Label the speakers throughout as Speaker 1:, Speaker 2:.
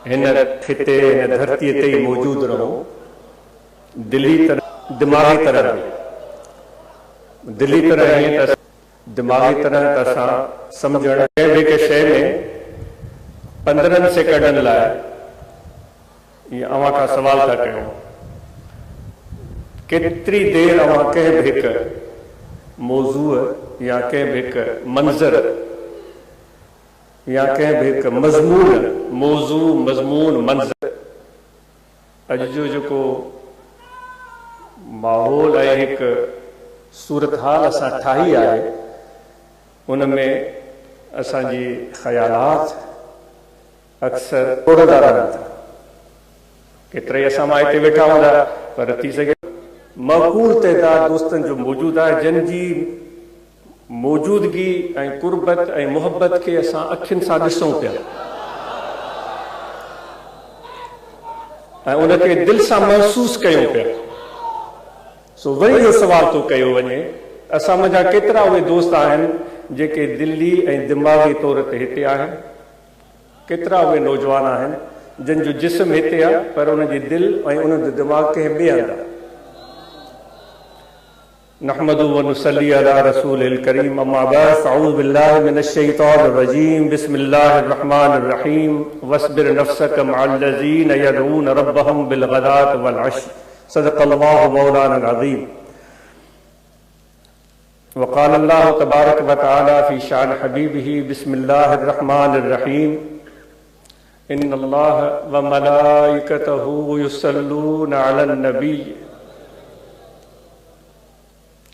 Speaker 1: हिन खिते हिन धरती ते ही मौजूद रहो दिली तरह दिमागी तरह दिली तरह हीअं त दिमागी तरह त असां सम्झण कंहिं बि के शइ में 15 सेकंडनि लाइ ईअं अव्हां खां सवाल था कयूं केतिरी देर अव्हां कंहिं बि हिकु मौज़ूअ या कंहिं बि हिकु मंज़र या कंहिं बि हिकु मज़मून मौज़ू मज़मून मंज़र अॼु जो जेको माहौल आहे हिकु सूरत हाल असां ठाही आहे उन में असांजी ख़यालात अक्सर टोड़ंदा रहनि था केतिरा ई असां मां हिते वेठा हूंदा पर थी सघे मक़बूल तइदाद दोस्तनि जो मौजूदु आहे जिन जी मौजूदगी ऐं कुर्बत ऐं मुहबत खे असां अखियुनि सां ॾिसूं पिया ऐं उनखे दिलि सां महसूसु कयूं पिया सो वरी इहो सवाल थो कयो वञे असां मुंहिंजा केतिरा उहे दोस्त आहिनि जेके दिली ऐं दिमाग़ी तौर ते हिते आहिनि केतिरा उहे नौजवान आहिनि जिन जो जिस्म हिते आहे पर उनजी दिलि ऐं उन जो दिमाग़ कंहिं ॿिए हंधि आहे नहमदु व नुसल्ली अला रसूलिल करीम अम्मा बअद अऊज़ु बिल्लाहि मिनश शैतानिर रजीम बिस्मिल्लाहिर रहमानिर रहीम वस्बिर नफ्सक मअल लज़ीन यदऊन रब्बहुम बिल गदात वल अशी सदक़ल्लाहु मौलाना अज़ीम वक़ाल अल्लाहु तबारक व तआला फी शान हबीबिही बिस्मिल्लाहिर रहमानिर रहीम इन्नल्लाह व मलाइकतहु युसल्लूना अलन नबी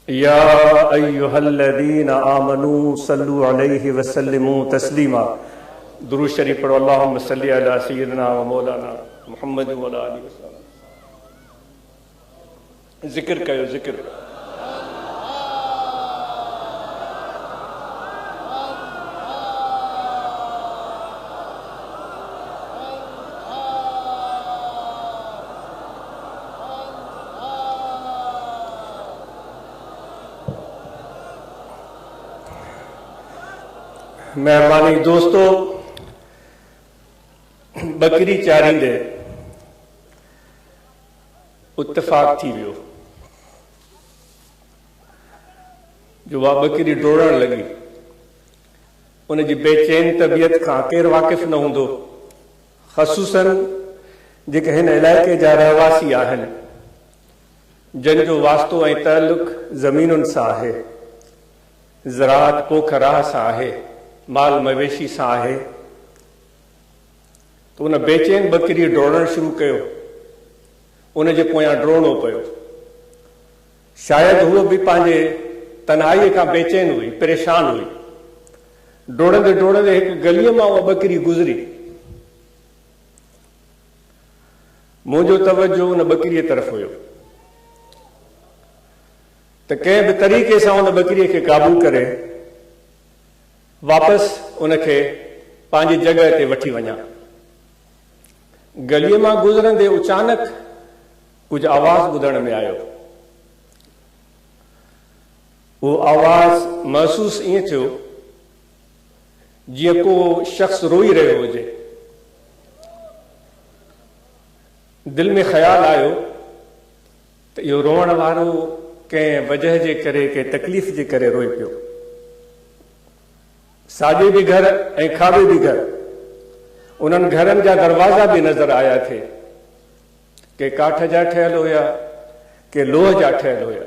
Speaker 1: या अय्युहल्लज़ीना आमनू सल्लु अलैहि व सल्लिमू तस्लीमा दुरूद शरीफ पढ़ो अल्लाहुम्मा सल्लि अला सय्यिदिना व मौलाना मुहम्मद व अला आलिहि वसल्लम ज़िक्र कयो ज़िक्र मेहरबानी दोस्तों बकरी चारींदे इत्तेफाक थी वियो जो वह बकरी डोड़ण लगी उनजी बेचैन तबियत खां केरु वाक़िफ़ न हूंदो ख़ुसूसन जेके हिन इलाइक़े जा रहवासी आहिनि जिन जो वास्तो ऐं ताल्लुक़ ज़मीनुनि सां आहे ज़राअत पोख राह सां आहे माल मवेशी सां आहे त उन बेचैन बकरी डोड़ण शुरू कयो उनजे पोयां डोड़णो पियो शायदि हूअ बि पंहिंजे तन्हाईअ खां बेचैन हुई परेशान हुई डोड़ंदे डोड़ंदे हिकु गलीअ मां उहा बकरी गुज़री मुंहिंजो तवजो उन बकरीअ तरफ़ हुयो त कंहिं बि तरीक़े सां उन बकरीअ खे क़ाबू करे वापसि उनखे पंहिंजी जॻह ते वठी वञा गलीअ मां गुज़रंदे अचानक कुझु आवाज़ ॿुधण में आयो उहो आवाज़ महसूस ईअं थियो जीअं को शख़्स रोई रहियो हुजे दिलि में ख़्यालु आयो त इहो रोअण वारो कंहिं वजह जे करे कंहिं तकलीफ़ जे करे रोए पियो साॼे बि घर ऐं खाॿे बि घर उन्हनि घरनि जा दरवाज़ा बि नज़र आया थे के काठ जा ठहियल हुया के लोह जा ठहियल हुया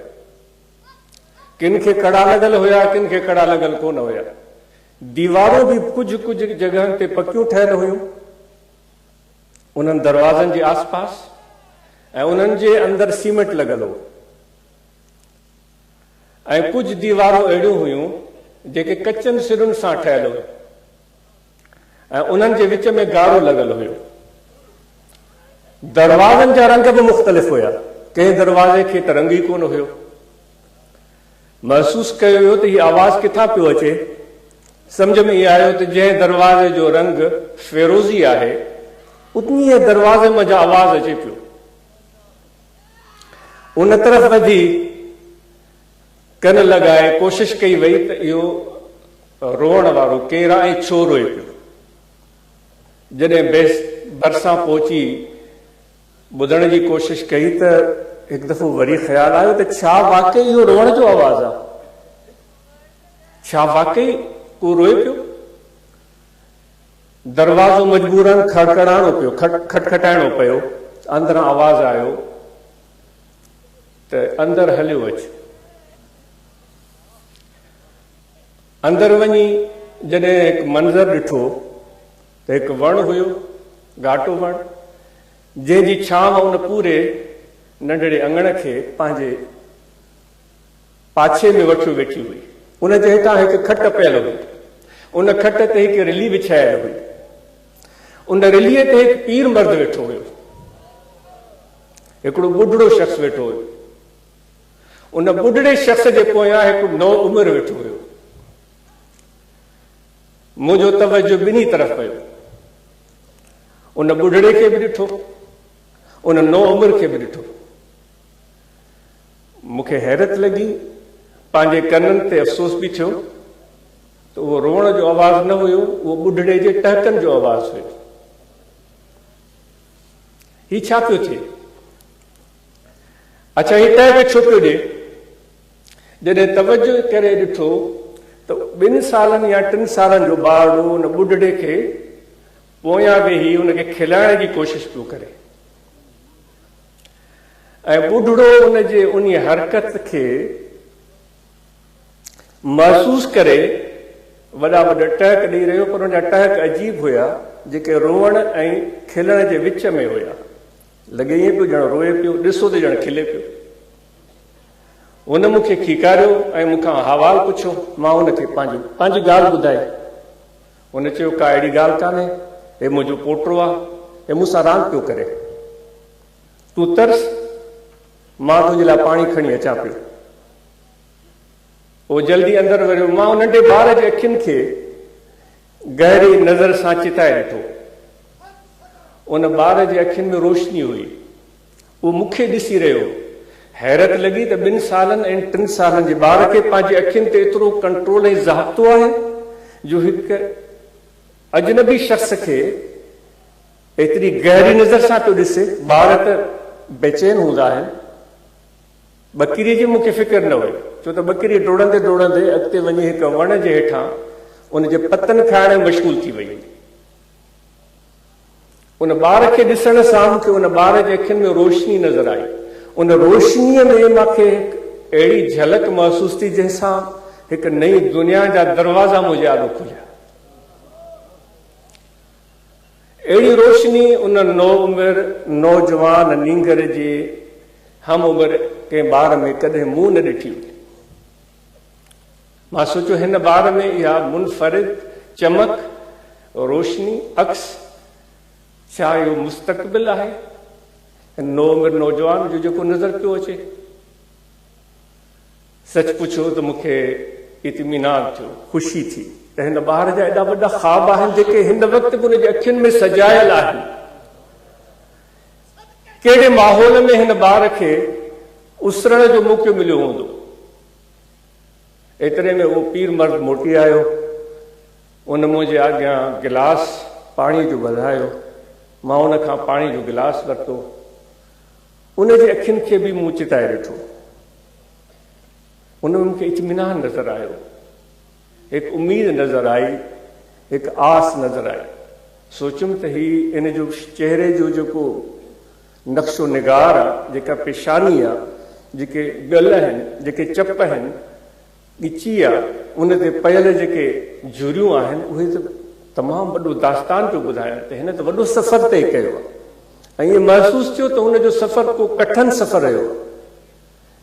Speaker 1: किन खे कड़ा लॻल हुया किन खे कड़ा लॻल कोन हुया दीवारूं बि कुझु कुझु जॻहनि ते पकियूं ठहियल हुयूं उन्हनि दरवाज़नि जे आसपास ऐं उन्हनि जे अंदरि सीमेंट लॻल हो ऐं कुझु दीवारूं अहिड़ियूं हुयूं जेके कचनि सिरुनि सां ठहियल हुयूं ऐं उन्हनि जे विच में ॻाढ़ो लॻल हुयो दरवाज़नि जा रंग बि मुख़्तलिफ़ हुया कंहिं दरवाज़े खे त रंग ई कोन हुयो महसूस कयो वियो त हीअ आवाज़ किथां पियो अचे सम्झ में इहो आयो त जंहिं दरवाज़े जो रंग फिरोज़ी आहे उतनीअ दरवाज़े में जा आवाज़ अचे पियो उन तरफ़ वधी कन लॻाए कोशिश कई वई त इहो रोअण वारो केरु आहे ऐं छो रोए पियो जॾहिं बरसां पहुची ॿुधण जी कोशिश कई त हिकु दफ़ो वरी ख़्यालु आयो त छा वाकई इहो रोअण जो आवाज़ आहे? छा वाकई को रोए पियो? दरवाज़ो मजबूरन खड़खड़ाइणो पियो, खटखटाइणो पियो। अंदरां आवाज़ आयो त अंदरि हलियो अच। अंदरि वञी जॾहिं हिकु मंज़र ॾिठो त हिकु वणु हुयो, घाटो वणु, जंहिंजी छांव उन पूरे नंढड़े अङण खे पंहिंजे पाछे में वठी वेठी हुई। उन जे हेठां हिकु खट पियल हुई, उन खट ते हिकु रिली विछायल हुई, उन रिलीअ ते हिकु पीर मर्द वेठो हुयो, हिकिड़ो ॿुढड़ो शख़्स वेठो हुयो। उन ॿुढड़े शख़्स जे पोयां हिकु नओ उमिरि वेठो हुयो। मुंहिंजो तवजो ॿिन्ही तरफ़ पियो, उन ॿुढड़े खे बि ॾिठो, उन नओ उमिरि खे बि ॾिठो। मूंखे हैरत लॻी, पंहिंजे कननि ते अफ़सोस बि थियो त उहो रोअण जो आवाज़ न हुयो, उहो ॿुढड़े जे टहकनि जो आवाज़ हुयो। ही छा पियो थिए? अच्छा, ही टहक छो पियो ॾिए? जॾहिं तवजो करे ॾिठो त 2 सालनि या 3 सालनि जो ॿारु उन ॿुढड़े खे पोयां वेही उनखे खिलाइण जी कोशिश पियो करे, ऐं ॿुढड़ो उनजे उन हरकत खे महसूस करे वॾा वॾा टहक ॾेई रहियो, पर उनजा टहक अजीब हुया, जेके रोअण ऐं खिलण जे विच में हुया। लॻे ईअं पियो ॼण रोए पियो, ॾिसो त ॼण खिले पियो। हुन मूंखे खीकारियो ऐं मूंखां हवाल पुछियो। मां हुनखे पंहिंजी ॻाल्हि ॿुधाई। हुन चयो, का अहिड़ी ॻाल्हि कान्हे, हे मुंहिंजो पोटो आहे, हे मूंसां रांदि पियो करे, तूं तरस, मां तुंहिंजे लाइ पाणी खणी अचां पियो। उहो जल्दी अंदरि वञो। मां उन नंढे ॿार जे अखियुनि खे गहरी नज़र सां चिताए ॾिठो। उन ॿार जे अखियुनि में रोशनी हुई, उहो मूंखे ॾिसी रहियो। हैरत लॻी त 2 सालनि ऐं 3 सालनि जे ॿार खे पंहिंजे अखियुनि ते एतिरो कंट्रोल ऐं ज़ाब्तो आहे जो हिकु अजनबी शख़्स खे एतिरी गहरी नज़र सां पियो ॾिसे। ॿार त बेचैन हूंदा आहिनि। ॿकिरीअ जी मूंखे फ़िक्र न हुई, छो त ॿकिरी डोड़ंदे डोड़ंदे अॻिते वञी हिकु वण जे हेठां उनजे पतनि खाइण में मशगूल थी वई। उन ॿार खे ॾिसण सां मूंखे उन ॿार जे अखियुनि में रोशनी नज़र आई। उन रोशनीअ में मूंखे अहिड़ी झलक महसूस थी जंहिंसां हिकु नई दुनिया जा दरवाज़ा मुंहिंजे आॾो खुलिया। अहिड़ी रोशनी उन नौ उमिरि नौजवान नींगर जे हम उमिरि कंहिं ॿार में कॾहिं मूं न ॾिठी हुई। मां सोचियो, हिन ॿार में इहा मुनफरिद चमक, रोशनी, अक्स, छा इहो मुस्तक़बिल आहे? नौ उमिरि नौजवान जो जेको नज़र पियो अचे। सच पुछो त मूंखे इत्मीनान थियो, ख़ुशी थी त हिन ॿार जा एॾा वॾा ख़्वाब आहिनि जेके हिन वक़्तु बि हुनजे अखियुनि में सजायल आहिनि। कहिड़े माहौल में हिन ॿार खे उसरण जो मौक़ो मिलियो हूंदो। एतिरे में उहो पीर मर्द मोटी आयो। उन मुंहिंजे अॻियां गिलास पाणी जो वधायो। मां उन खां पाणी जो गिलास वरितो। उनजे अखियुनि खे बि मूं चिताए ॾिठो। उन में मूंखे इत्मीनान नज़र आयो, हिकु उमेद नज़र आई, हिकु आस नज़र आई। सोचियुमि त ही इन जो चेहरे जो जेको नक्शो निगार आहे, जेका पेशानी आहे, जेके गल आहिनि, जेके चप आहिनि, ॻिची आहे, उन ते पयल जेके झुरियूं आहिनि, उहे त तमामु वॾो दास्तान पियो ॿुधाइनि त हिन त वॾो सफ़र तइ कयो आहे। ऐं ईअं महसूस थियो त हुनजो सफ़र को कठिन सफ़र रहियो।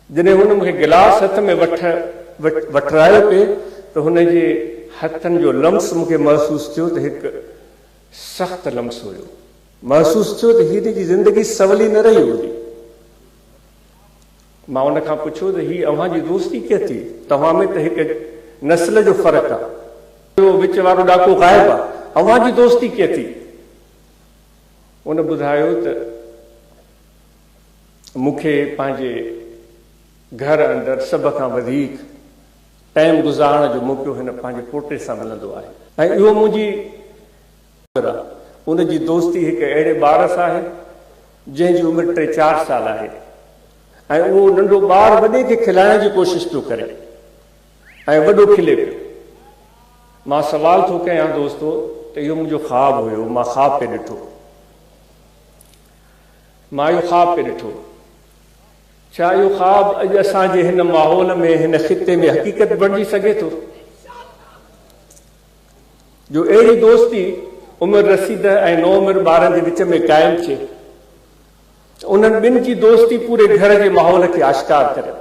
Speaker 1: जॾहिं हुन मूंखे गिलास हथ में वठरायो पिए त हुनजे हथनि जो लम्स मूंखे महसूस थियो त हिकु सख़्तु लम्स हुयो। महसूस थियो त हिन जी ज़िंदगी सवली न रही हूंदी। मां उन खां पुछियो त ही अव्हां जी दोस्ती कीअं थी? तव्हां में त हिकु नस्ल जो फ़र्क़ु आहे, विच वारो ॾाको ग़ाइब आहे, अव्हां जी दोस्ती कीअं थी? उन ॿुधायो त मूंखे पंहिंजे घर अंदरि सभ खां वधीक टाइम गुज़ारण जो मौक़ो हिन पंहिंजे पोटे सां मिलंदो आहे। ऐं इहो मुंहिंजी उन जी दोस्ती हिकु अहिड़े ॿार सां आहे जंहिंजी उमिरि 3-4 साल आहे ऐं उहो नंढो ॿार वॾे खे खिलाइण जी कोशिशि पियो करे ऐं वॾो खिले पियो। मां सवाल थो कयां दोस्तो त इहो मुंहिंजो ख़्वाबु हुयो, मां ख़्वाबु पे ॾिठो, मां इहो ख़्वाबु पे ॾिठो। छा इहो ख़्वाबु अॼु असांजे हिन माहौल में, हिन ख़िते में हक़ीक़त बणिजी सघे थो, जो अहिड़ी दोस्ती उमिरि रसीद ऐं नौउमिरि ॿारनि जे विच में क़ाइमु थिए। उन्हनि ॿिनि जी दोस्ती पूरे घर जे माहौल खे आश्कार करे।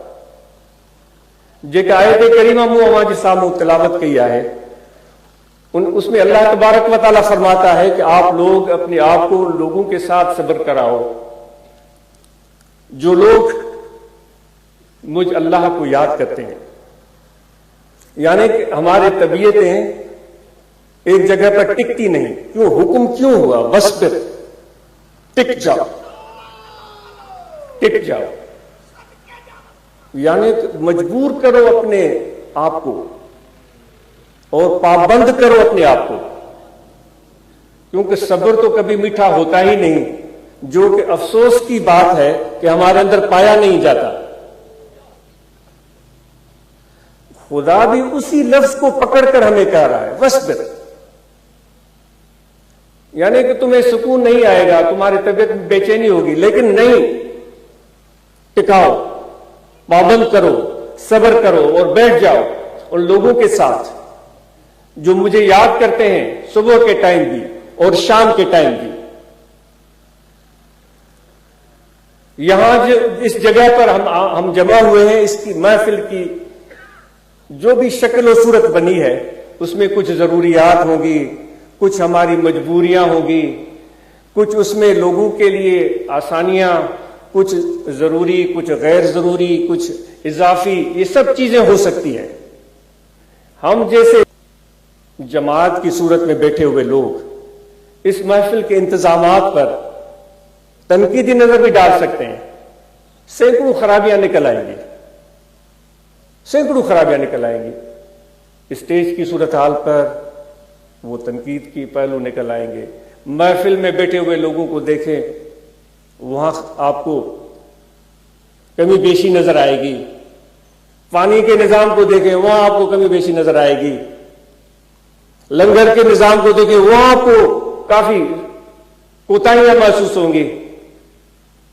Speaker 1: जेका आयत करीमा मूं अवां जे साम्हूं तिलावत कई है, उसमें अल्लाह तबारक व तआला फरमाता है कि आप लोग अपने आप को लोगों के साथ सब्र कराओ जो लोग मुझ अल्लाह को याद करते हैं। यानी कि हमारी तबीयतें एक जगह पर टिकती नहीं। क्यों? हुक्म क्यों हुआ? वस्बिर, टिक जाओ, टिक जाओ, यानी मजबूर करो अपने आप को और पाबंद करो अपने आप को, क्योंकि सब्र तो कभी मीठा होता ही नहीं, जो कि अफसोस की बात है कि हमारे अंदर पाया नहीं जाता। खुदा भी उसी लफ्ज को पकड़कर हमें कह रहा है वस्बिर, यानी कि तुम्हें सुकून नहीं आएगा, तुम्हारी तबीयत में बेचैनी होगी, लेकिन नहीं, टिकाओ, पाबंद करो, सब्र करो और बैठ जाओ उन लोगों के साथ जो मुझे याद करते हैं सुबह के टाइम भी और शाम के टाइम भी। यहां इस जगह पर हम जमा हुए हैं, इसकी महफिल की जो भी शक्ल और सूरत बनी है उसमें कुछ जरूरियात होंगी, कुछ हमारी मजबूरियां होंगी, कुछ उसमें लोगों के लिए आसानियां, कुछ जरूरी, कुछ गैर जरूरी, कुछ इजाफी, ये सब चीजें हो सकती हैं। हम जैसे जमात की सूरत में बैठे हुए लोग इस महफिल के इंतजामात पर तनकीदी नजर भी डाल सकते हैं। सैकड़ों खराबियां निकल आएंगी, सैकड़ों खराबियां निकल आएंगी। स्टेज की सूरत हाल पर वो तनकीद की पहलू निकल आएंगे। महफिल में बैठे हुए लोगों को देखें, वहां आपको कमी बेशी नजर आएगी। पानी के निजाम को देखें, वहां आपको कमी बेशी नजर आएगी। लंगर के निजाम को देखें, वहां आपको काफी कोताहियां महसूस होंगी।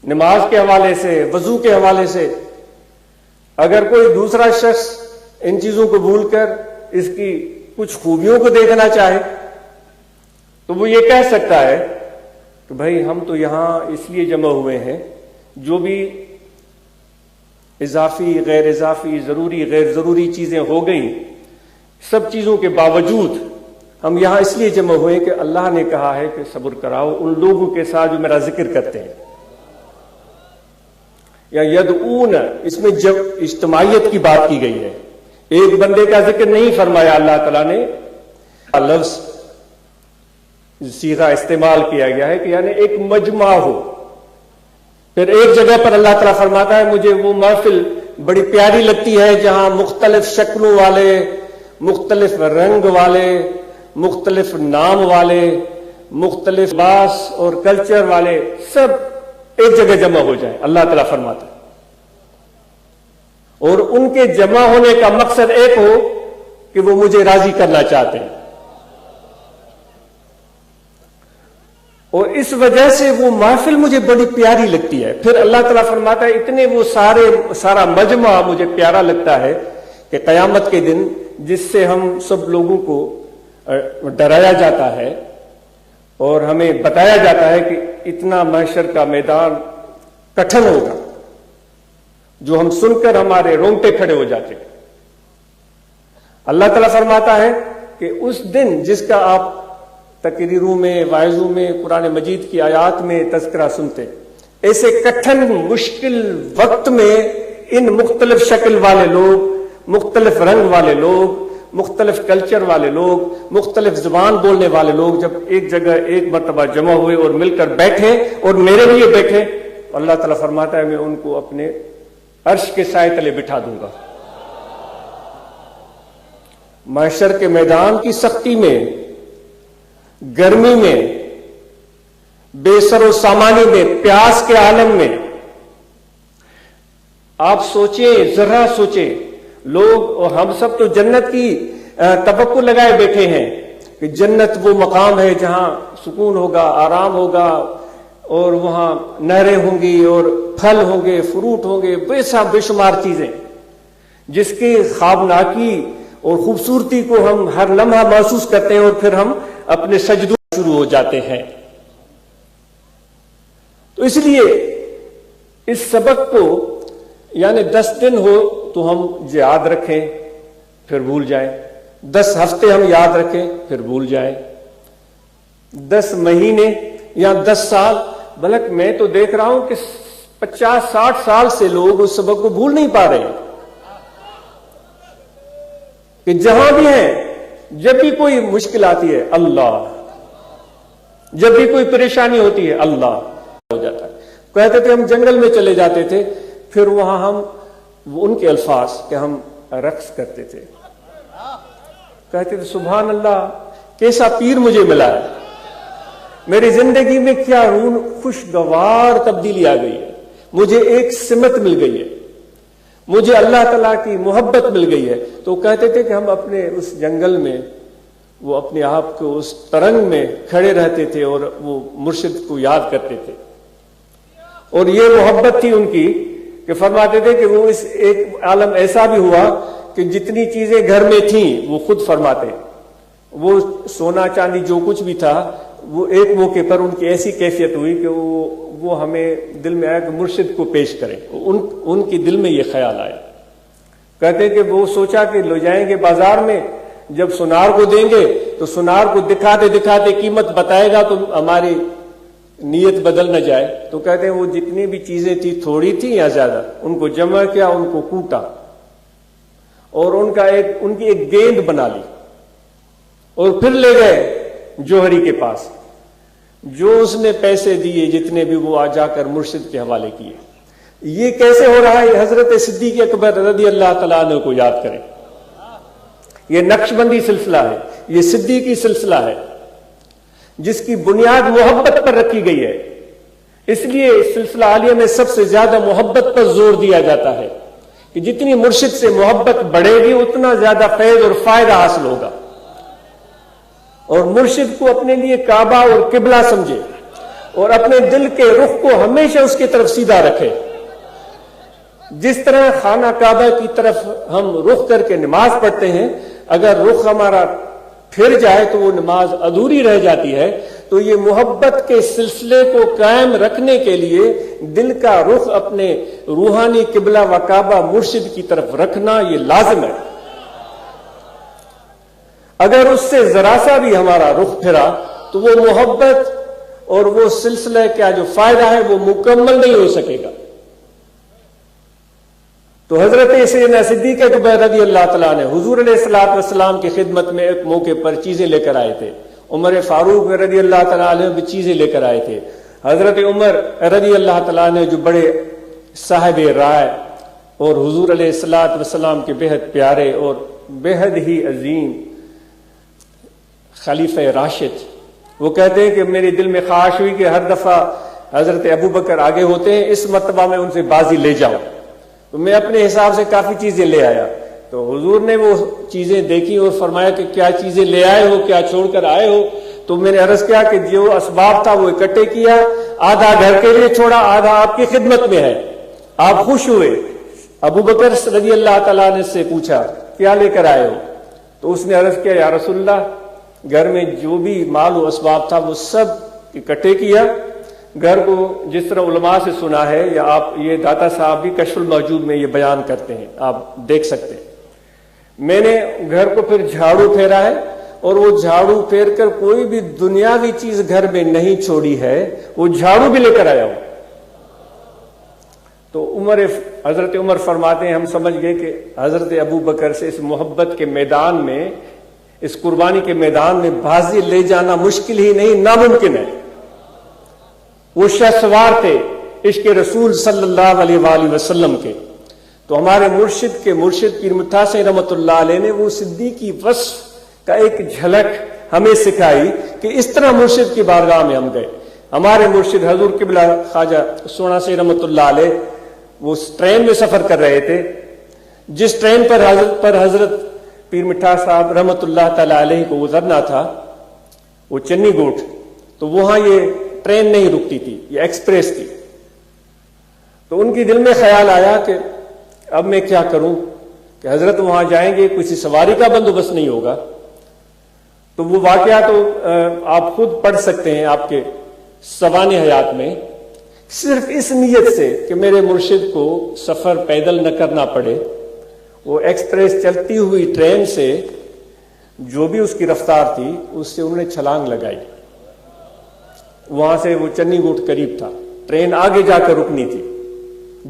Speaker 1: नमाज के हवाले से, वजू के हवाले से अगर कोई दूसरा शख्स इन चीजों को भूलकर इसकी कुछ खूबियों को देखना चाहे तो वो ये कह सकता है कि भाई हम तो यहां इसलिए जमा हुए हैं, जो भी इजाफी, गैर इजाफी, जरूरी, गैर जरूरी चीजें हो गई, सब चीजों के बावजूद हम यहां इसलिए जमा हुए कि अल्लाह ने कहा है कि सब्र कराओ उन लोगों के साथ जो मेरा जिक्र करते हैं। या यदऊन, इसमें जब इज्तिमाइयत की बात की गई है, एक बंदे का जिक्र नहीं फरमाया अल्लाह ताला ने। लफ्ज सीधा इस्तेमाल किया गया है कि यानी एक मजमा हो। फिर एक जगह पर अल्लाह ताला फरमाता है, मुझे वो महफिल बड़ी प्यारी लगती है जहां मुख्तलिफ शक्लों वाले, मुख्तलिफ रंग वाले, मुख्तलिफ नाम वाले, मुख्तलिफ लिबास और कल्चर वाले सब एक जगह जमा हो जाए, अल्लाह ताला फरमाता है। और उनके जमा होने का मकसद एक हो कि वो मुझे राजी करना चाहते हैं, और इस वजह से वो महफिल मुझे बड़ी प्यारी लगती है। फिर अल्लाह ताला फरमाता है, इतने वो सारा मजमा मुझे प्यारा लगता है कि कयामत के दिन जिससे हम सब लोगों को डराया जाता है और हमें बताया जाता है कि इतना महशर का मैदान कठिन होगा, जो हम सुनकर हमारे रोंगटे खड़े हो जाते हैं। अल्लाह ताला फरमाता है कि उस दिन जिसका आप तकरीरों में, वाइजों में, कुरान मजीद की आयात में तज़किरा सुनते, ऐसे कठिन मुश्किल वक्त में इन मुख्तलिफ शक्ल वाले लोग, मुख्तलिफ रंग वाले लोग, मुख्तलिफ कल्चर वाले लोग, मुख्तलिफ जुबान बोलने वाले लोग जब एक जगह एक मरतबा जमा हुए और मिलकर बैठे और मेरे लिए बैठे, अल्लाह ताला फरमाता है मैं उनको अपने अर्श के साए तले बिठा दूंगा। महशर के मैदान की सख्ती में, गर्मी में, बेसरो सामानी में, प्यास के आलम में। आप सोचें, जरा सोचें, लोग और हम सब तो जन्नत की तवक्को लगाए बैठे हैं कि जन्नत वो मकाम है जहां सुकून होगा, आराम होगा, और वहां नहरें होंगी और फल होंगे, फ्रूट होंगे, बेशुमार चीजें जिसकी ख्वाबनाकी और खूबसूरती को हम हर लम्हा महसूस करते हैं, और फिर हम अपने सजदों शुरू हो जाते हैं। तो इसलिए इस सबक को, यानी 10 दिन हो तो हम याद रखें फिर भूल जाएं, 10 हफ्ते हम याद रखें फिर भूल जाएं, 10 महीने या 10 साल, बल्कि मैं तो देख रहा हूं कि 50-60 साल से लोग उस सबक को भूल नहीं पा रहे हैं। कि जहां भी हैं, जब भी कोई मुश्किल आती है अल्लाह, जब भी कोई परेशानी होती है अल्लाह हो जाता है। कहते थे हम जंगल में चले जाते थे, फिर वहां हम उनके अल्फाज कि हम रक्स करते थे, कहते थे सुभान अल्लाह, कैसा पीर मुझे मिला है, मेरी जिंदगी में क्या खुशगवार तब्दीली आ गई है, मुझे एक सिमत मिल गई है, मुझे अल्लाह तआला की मोहब्बत मिल गई है। तो कहते थे कि हम अपने उस जंगल में वो अपने आप को उस तरंग में खड़े रहते थे और वो मुर्शिद को याद करते थे, और ये मोहब्बत थी उनकी कि फरमाते थे कि वो इस एक आलम ऐसा भी हुआ कि जितनी चीजें घर में थी वो खुद फरमाते, वो सोना चांदी जो कुछ भी था, वो एक मौके पर उनकी ऐसी कैफियत हुई कि वो हमें दिल में आया कि मुर्शिद को पेश करें। उनकी दिल में ये ख्याल आया, कहते कि वो सोचा कि ले जाएंगे बाजार में, जब सुनार को देंगे तो सुनार को दिखाते दिखाते कीमत बताएगा तो हमारी नीयत बदल न जाए। तो कहते हैं वो जितनी भी चीजें थी, थोड़ी थी या ज्यादा, उनको जमा किया, उनको कूटा और उनकी एक गेंद बना ली, और फिर ले गए जौहरी के पास, जो उसने पैसे दिए जितने भी, वो आ जाकर मुर्शिद के हवाले किए। ये कैसे हो रहा है? हजरत सिद्दीक अकबर रज़ी अल्लाह तआला अन्हु को याद करें। ये नक्शबंदी सिलसिला है, ये सिद्दीकी सिलसिला है, जिसकी बुनियाद मोहब्बत पर रखी गई है। इसलिए इस सिलसिला आलिया में सबसे ज्यादा मोहब्बत पर जोर दिया जाता है कि जितनी मुर्शिद से मोहब्बत बढ़ेगी उतना ज्यादा फैज और फायदा हासिल होगा, और मुर्शिद को अपने लिए काबा और किबला समझे और अपने दिल के रुख को हमेशा उसकी तरफ सीधा रखे। जिस तरह खाना काबा की तरफ हम रुख करके नमाज पढ़ते हैं, अगर रुख हमारा फिर जाए तो वो नमाज अधूरी रह जाती है। तो ये मोहब्बत के सिलसिले को कायम रखने के लिए दिल का रुख अपने रूहानी किबला व काबा मुर्शिद की तरफ रखना ये लाजिम है। अगर उससे जरा सा भी हमारा रुख फिरा तो वो मोहब्बत और वो सिलसिला क्या जो फायदा है वो मुकम्मल नहीं हो सकेगा। तो हजरत सैयदना सिद्दीक अकबर रज़ी अल्लाह तआला ने हुजूर अलैहिस्सलातु वस्सलाम की खिदमत में एक मौके पर चीजें लेकर आए थे। उमर फारूक रज़ी अल्लाह तआला ने भी चीजें लेकर आए थे। हजरत उमर रज़ी अल्लाह तआला ने जो बड़े साहिब राय और हुजूर अलैहिस्सलातु वस्सलाम के बेहद प्यारे और बेहद ही अजीम खलीफा राशिद, वो कहते हैं कि मेरे दिल में ख्वाहिश हुई कि हर दफा हजरत अबू बकर आगे होते हैं, इस मर्तबा में उनसे बाजी ले जाऊं। तो मैं अपने हिसाब से काफी चीजें ले आया। तो हुजूर ने वो चीजें देखी और फरमाया कि क्या चीजें ले आए हो, क्या छोड़कर आए हो। तो मैंने अर्ज किया कि जो असबाब था वो इकट्ठे किया, आधा घर के लिए छोड़ा, आधा आपकी खिदमत में है। आप खुश हुए। अबू बकर रज़ी अल्लाह तआला ने से पूछा क्या लेकर आए हो? तो उसने अर्ज किया या रसूलल्लाह, घर में जो भी माल व असबाब था वो सब इकट्ठे किया। घर को जिस तरह उलमा से सुना है, या आप ये दाता साहब भी कशफुल मौजूद में ये बयान करते हैं, आप देख सकते हैं। मैंने घर को फिर झाड़ू फेरा है, और वो झाड़ू फेर कर कोई भी दुनियावी चीज घर में नहीं छोड़ी है, वो झाड़ू भी लेकर आया हूं। तो हजरत उमर फरमाते हैं हम समझ गए कि हजरत अबू बकर से इस मोहब्बत के मैदान में, इस कुर्बानी के मैदान में बाजी ले जाना मुश्किल ही नहीं, नामुमकिन है। वो शहसवार थे इश्क रसूल सल्लल्लाहु अलैहि वसल्लम के। तो हमारे मुर्शिद पीर मुर्तज़ा से रहमतुल्लाह अलैह ने वो सिद्दीकी वस्फ का एक झलक हमें सिखाई कि इस तरह मुर्शिद की बारगाह में हम गए। ہمارے مرشد حضور قبلہ خواجہ سونا سے رحمۃ اللہ علیہ وہ ٹرین میں سفر کر رہے تھے، جس ٹرین پر حضرت پیر مٹھا صاحب رحمۃ اللہ تعالی علیہ کو اترنا تھا وہ چنی گوٹ، تو وہاں یہ ٹرین نہیں رکتی تھی، یہ ایکسپریس تھی. تو ان کی دل میں خیال آیا کہ اب میں کیا کروں کہ حضرت وہاں جائیں گے، کسی سواری کا بندوبست نہیں ہوگا. تو وہ واقعہ تو آپ خود پڑھ سکتے ہیں آپ کے سوانح حیات میں. صرف اس نیت سے کہ میرے مرشد کو سفر پیدل نہ کرنا پڑے، وہ ایکسپریس چلتی ہوئی ٹرین سے جو بھی اس کی رفتار تھی اس سے انہوں نے چھلانگ لگائی. وہاں سے وہ چنی گوٹ قریب تھا، ٹرین آگے جا کر رکنی تھی،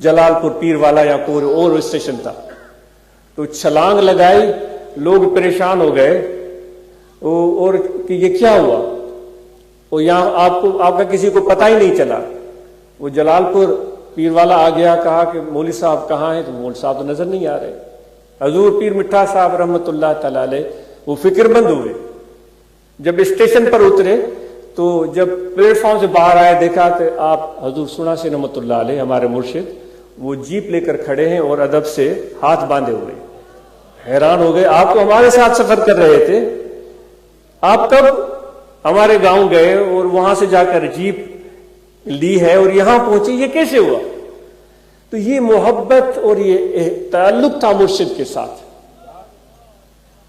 Speaker 1: جلال پور پیر والا یا کوئی اور اسٹیشن تھا. تو چھلانگ لگائی، لوگ پریشان ہو گئے اور کہ یہ کیا ہوا، اور یہاں آپ کا کسی کو پتہ ہی نہیں چلا. وہ جلال پور پیر والا آ گیا، کہا کہ مولوی صاحب کہاں ہیں؟ تو مولوی صاحب تو نظر نہیں آ رہے. حضور پیر مٹھا صاحب رحمۃ اللہ تعالی علیہ وہ فکر مند ہوئے. جب اسٹیشن پر اترے تو جب پلیٹ فارم سے باہر آئے دیکھا کہ آپ حضور سونا سے رحمۃ اللہ علیہ ہمارے مرشد وہ جیپ لے کر کھڑے ہیں اور ادب سے ہاتھ باندھے ہوئے. حیران ہو گئے، آپ تو ہمارے ساتھ سفر کر رہے تھے، آپ کب ہمارے گاؤں گئے اور وہاں سے جا کر جیپ لی ہے اور یہاں پہنچے، یہ کیسے ہوا؟ تو یہ محبت اور یہ تعلق تھا مرشد کے ساتھ.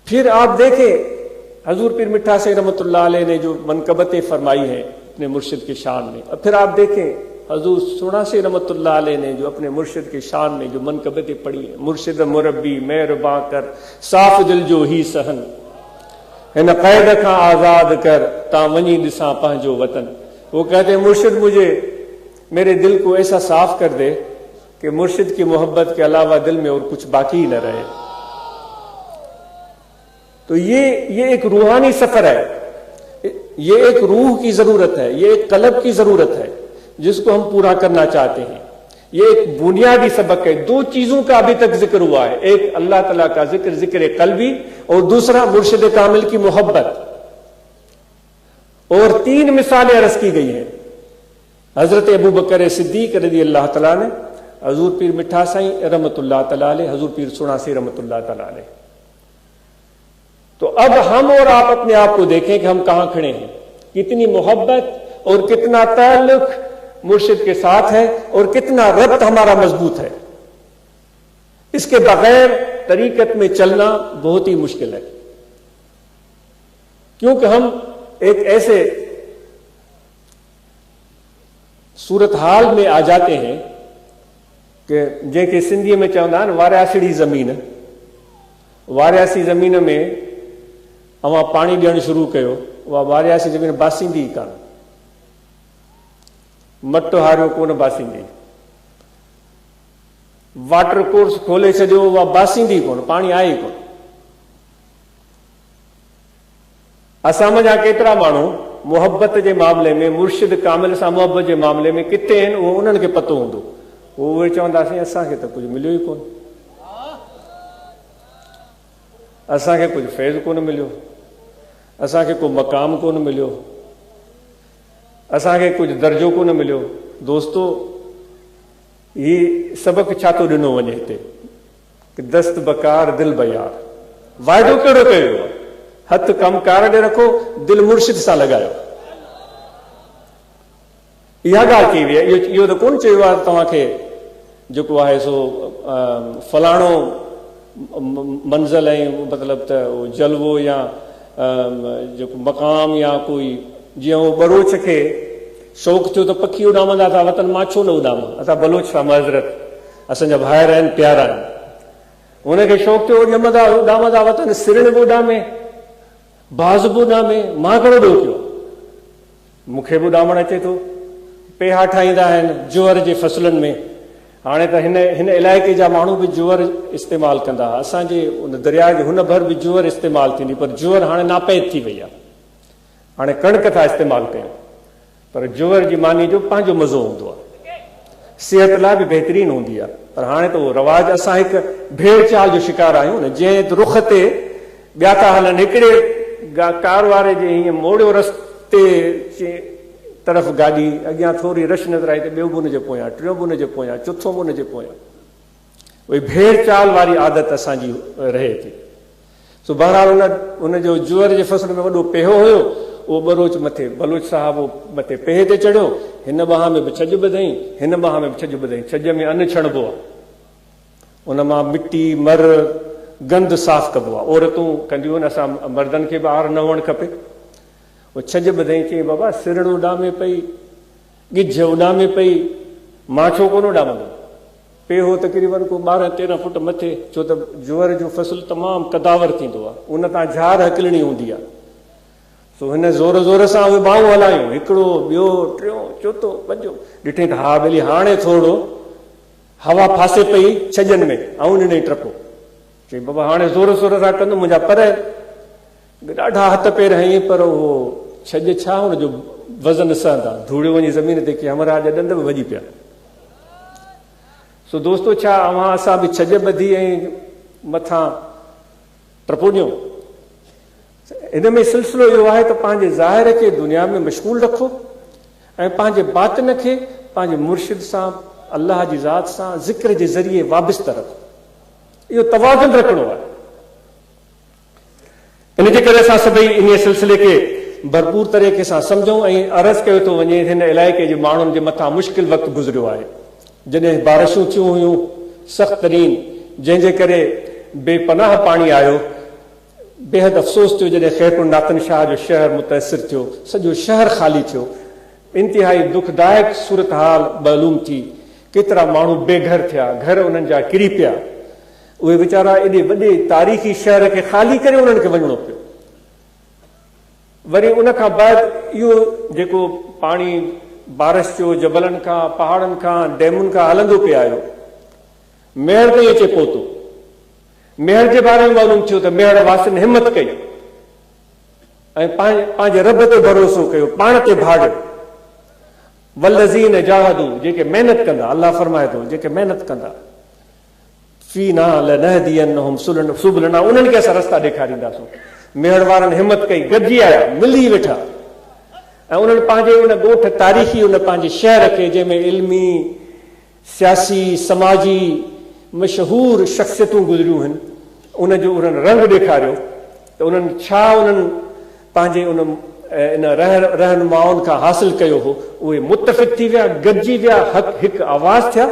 Speaker 1: پھر آپ دیکھیں حضور پیر مٹھا سے رحمۃ اللہ علیہ نے جو منقبتیں فرمائی ہیں اپنے مرشد کے شان میں، اور پھر آپ دیکھیں حضور سونا سے رحمۃ اللہ علیہ نے جو اپنے مرشد کے شان میں جو منقبتیں پڑھی ہیں، مرشد مربی مہرباں کر صاف دل جو ہی سہن ہن قید کا آزاد کر تا ونی دساں پہنجو وطن. وہ کہتے ہیں مرشد مجھے میرے دل کو ایسا صاف کر دے کہ مرشد کی محبت کے علاوہ دل میں اور کچھ باقی نہ رہے. تو یہ ایک روحانی سفر ہے، یہ ایک روح کی ضرورت ہے، یہ ایک قلب کی ضرورت ہے جس کو ہم پورا کرنا چاہتے ہیں. یہ ایک بنیادی سبق ہے. دو چیزوں کا ابھی تک ذکر ہوا ہے، ایک اللہ تعالیٰ کا ذکر قلبی، اور دوسرا مرشد کامل کی محبت. اور 3 مثالیں عرض کی گئی ہیں. حضرت ابو بکر صدیق رضی اللہ تعالیٰ نے، حضور پیر مٹھا سائیں رحمۃ اللہ تعالیٰ علیہ، حضور پیر سونا سی رحمۃ اللہ تعالیٰ علیہ. تو اب ہم اور آپ اپنے آپ کو دیکھیں کہ ہم کہاں کھڑے ہیں، کتنی محبت اور کتنا تعلق مرشد کے ساتھ ہے اور کتنا ربط ہمارا مضبوط ہے. اس کے بغیر طریقت میں چلنا بہت ہی مشکل ہے، کیونکہ ہم ایک ایسے صورتحال میں آ جاتے ہیں کہ جن کے سندھی میں چوندا واریاسڑی زمین، واریاسی زمین میں اواں پانی ڈیئण شروع کयो، وہ واریاسی زمین باسیندی کان، مٹ ہاریو کون باسیندی. واٹر کورس کھولے چھڈیو، وہ باسیندی کون، پانی آئے کون. اساں مجا کیترا مانو محبت کے معاملے میں مرشد کامل سے محبت کے معاملے میں کتے ہیں، وہ انہوں کے پتو ہوں، وہ چونداسیں اساں کے تو کچھ ملیو ہی کون، اساں کے کچھ فیض کون ملیو، اساں کے کوئی مقام کون ملیو، اساں کے کچھ درجو کون ملیو. دوستو یہ سبق چھاتو ڈنو ونے تے کہ دست بکار دل بیار. وائدو کیڑو کیو، ہتھ کم کار ڈے رکھو، دل مرشد سا لگاयो. یہ گال کی وی یہ تو کون چیو تواں کے جو ہے سو فلاڻو منزل ہے، مطلب تو جلوو یا جو مقام یا کوئی جیوں وہ بروچ کے شوق تھو تو پکھی اڈامندا تھا، وطن ماں چھو نہ اڈاما. اساں بلوچ سا معذرت، اساں جا بھائر ہیں پیارا ہیں، انہیں کے شوق تھو جمدا اڈامندا وطن سرن بھی اڈامے، باز بھی اڈامے، ماں کڑو ڈو کیو مکھے بھی اڈامن اچے تو. پیہا ٹھائیندا ہیں جوار جے فصلن میں. ہانے تو ہن علاقے جا مانو بھی جوار استعمال کندا، اساں جے ان دریا کے ہن بھر بھی جوار استعمال تھینی، پر جوار ہانے ناپید تھی وئی ہے. ہانے کڑک تھا استعمال کیوں، پر جوار جی مانی جو پانچو مزو ہوندو ہے، صحت لا بھی بہترین ہوندی ہے. پر ہانے تو رواج اساں ایک بھیڑ چال جو شکار آیوں نا، جے رخ تے ॿिया था हलनि، हिकिड़े कार वारे जे हीअं मोड़ियो रस्ते तरफ़ गाॾी, अॻियां थोरी रश नज़र आई त ॿियो बि हुनजे पोयां, टियों बि हुनजे पोयां, चोथों बि हुनजे पोयां। उहे भेड़ चाल वारी आदत असांजी रहे थी। सो बहरहाल हुनजो जुअर जे फसल में वॾो पेहो हुयो, उहो बलोच मथे, बलोच साहिबु मथे पेहे ते चढ़ियो, हिन ॿाह में बि छॼ ॿधई, हिन ॿाह में बि छॼ ॿधई। छॼ में अन्न छणबो आहे, उन मां मिटी मर गंद साफ़ कबो आहे। औरतूं कंदियूं आहिनि, असां मर्दनि खे बि आर न हुअणु खपे। उहो छॼ ॿधई, चई बाबा सिरड़ उॾामे पई, गिझ उॾामे पई, मां छो कोन उॾामंदुमि। पेहो तक़रीबन को 12-13 फुट मथे, छो त जुअर जो फसल तमामु कदावर थींदो आहे, उन तां झार हकलणी हूंदी आहे। सो हिन ज़ोर ज़ोर सां उहे ॿाहूं हलायूं, हिकिड़ो ॿियो टियों चोथों पंजो, ॾिठई त हा भली हाणे थोरो हवा फासे पई छॼनि में, ऐं ॾिनई टपो। चई बाबा हाणे ज़ोर ज़ोर सां कंदुमि, मुंहिंजा पर ॾाढा हथ पेर हई, पर उहो छॼ छा हुनजो वज़न सहंदा, धूड़ियो वञी ज़मीन ते, की हमरा जा ॾंद बि वॼी पिया। सो दोस्तो, छा असां बि छॼ ॿधी ऐं मथां टपो ॾियूं? हिन में सिलसिलो इहो आहे त पंहिंजे ज़ाहिर खे दुनिया में मशगूल रखो ऐं पंहिंजे बातिन खे पंहिंजे मुर्शिद सां, अल्लाह जी ज़ात सां ज़िक्र जे ज़रिए वाबिस्ता रखो। इहो तवाज़ुन रखणो आहे। इन जे करे असां सभई इन सिलसिले खे भरपूर तरीक़े सां सम्झूं ऐं अर्ज़ कयो थो वञे, हिन इलाइक़े जे माण्हुनि जे मथां मुश्किल वक़्तु गुज़रियो आहे, जॾहिं बारिशूं थियूं हुयूं सख़्त तरीन, जंहिंजे करे बेपनाह पाणी आयो। बेहद अफ़सोस थियो जॾहिं ख़ैरपुर नातन शाह जो शहर मुतासिर थियो, सॼो शहर ख़ाली थियो। इंतिहाई दुखदायक सूरत हाल मालूम थी, केतिरा माण्हू बेघर थिया, घर उन्हनि जा किरी पिया। उहे वीचारा एॾे वॾे तारीख़ी शहर खे ख़ाली करे उन्हनि खे वञिणो पियो। वरी उन खां बाद इहो जेको पाणी बारिश जो जबलनि खां, पहाड़नि खां, डैमुनि खां हलंदो पियो आयो, मेहर ताईं अचे पहुतो। मेहर जे बारे में मालूम थियो त मेहर वासिन हिमत कई ऐं पंहिंजे रब ते भरोसो कयो, पाण ते भाॻ। वल्लज़ीन जाहदू, जेके महिनत कंदा, अल्लाह फरमाए थो, जेके महिनत कंदा, फीना लनहदियन्नहुम सुबुलना, उन्हनि खे असां रस्ता ॾेखारींदासूं। मेहर वारनि हिमत कई, गॾिजी आया, मिली वेठा ऐं उन्हनि पंहिंजे उन ॻोठ तारीख़ी, उन पंहिंजे शहर खे, जंहिंमें इल्मी, सियासी, समाजी मशहूर शख़्सियतूं गुज़रियूं आहिनि, उनजो उन्हनि रंग ॾेखारियो त उन्हनि छा उन्हनि पंहिंजे इन रहनुमाउनि खां हासिल कयो हो। उहे मुतफ़िक़ थी विया, गॾिजी विया, हिकु आवाज़ थिया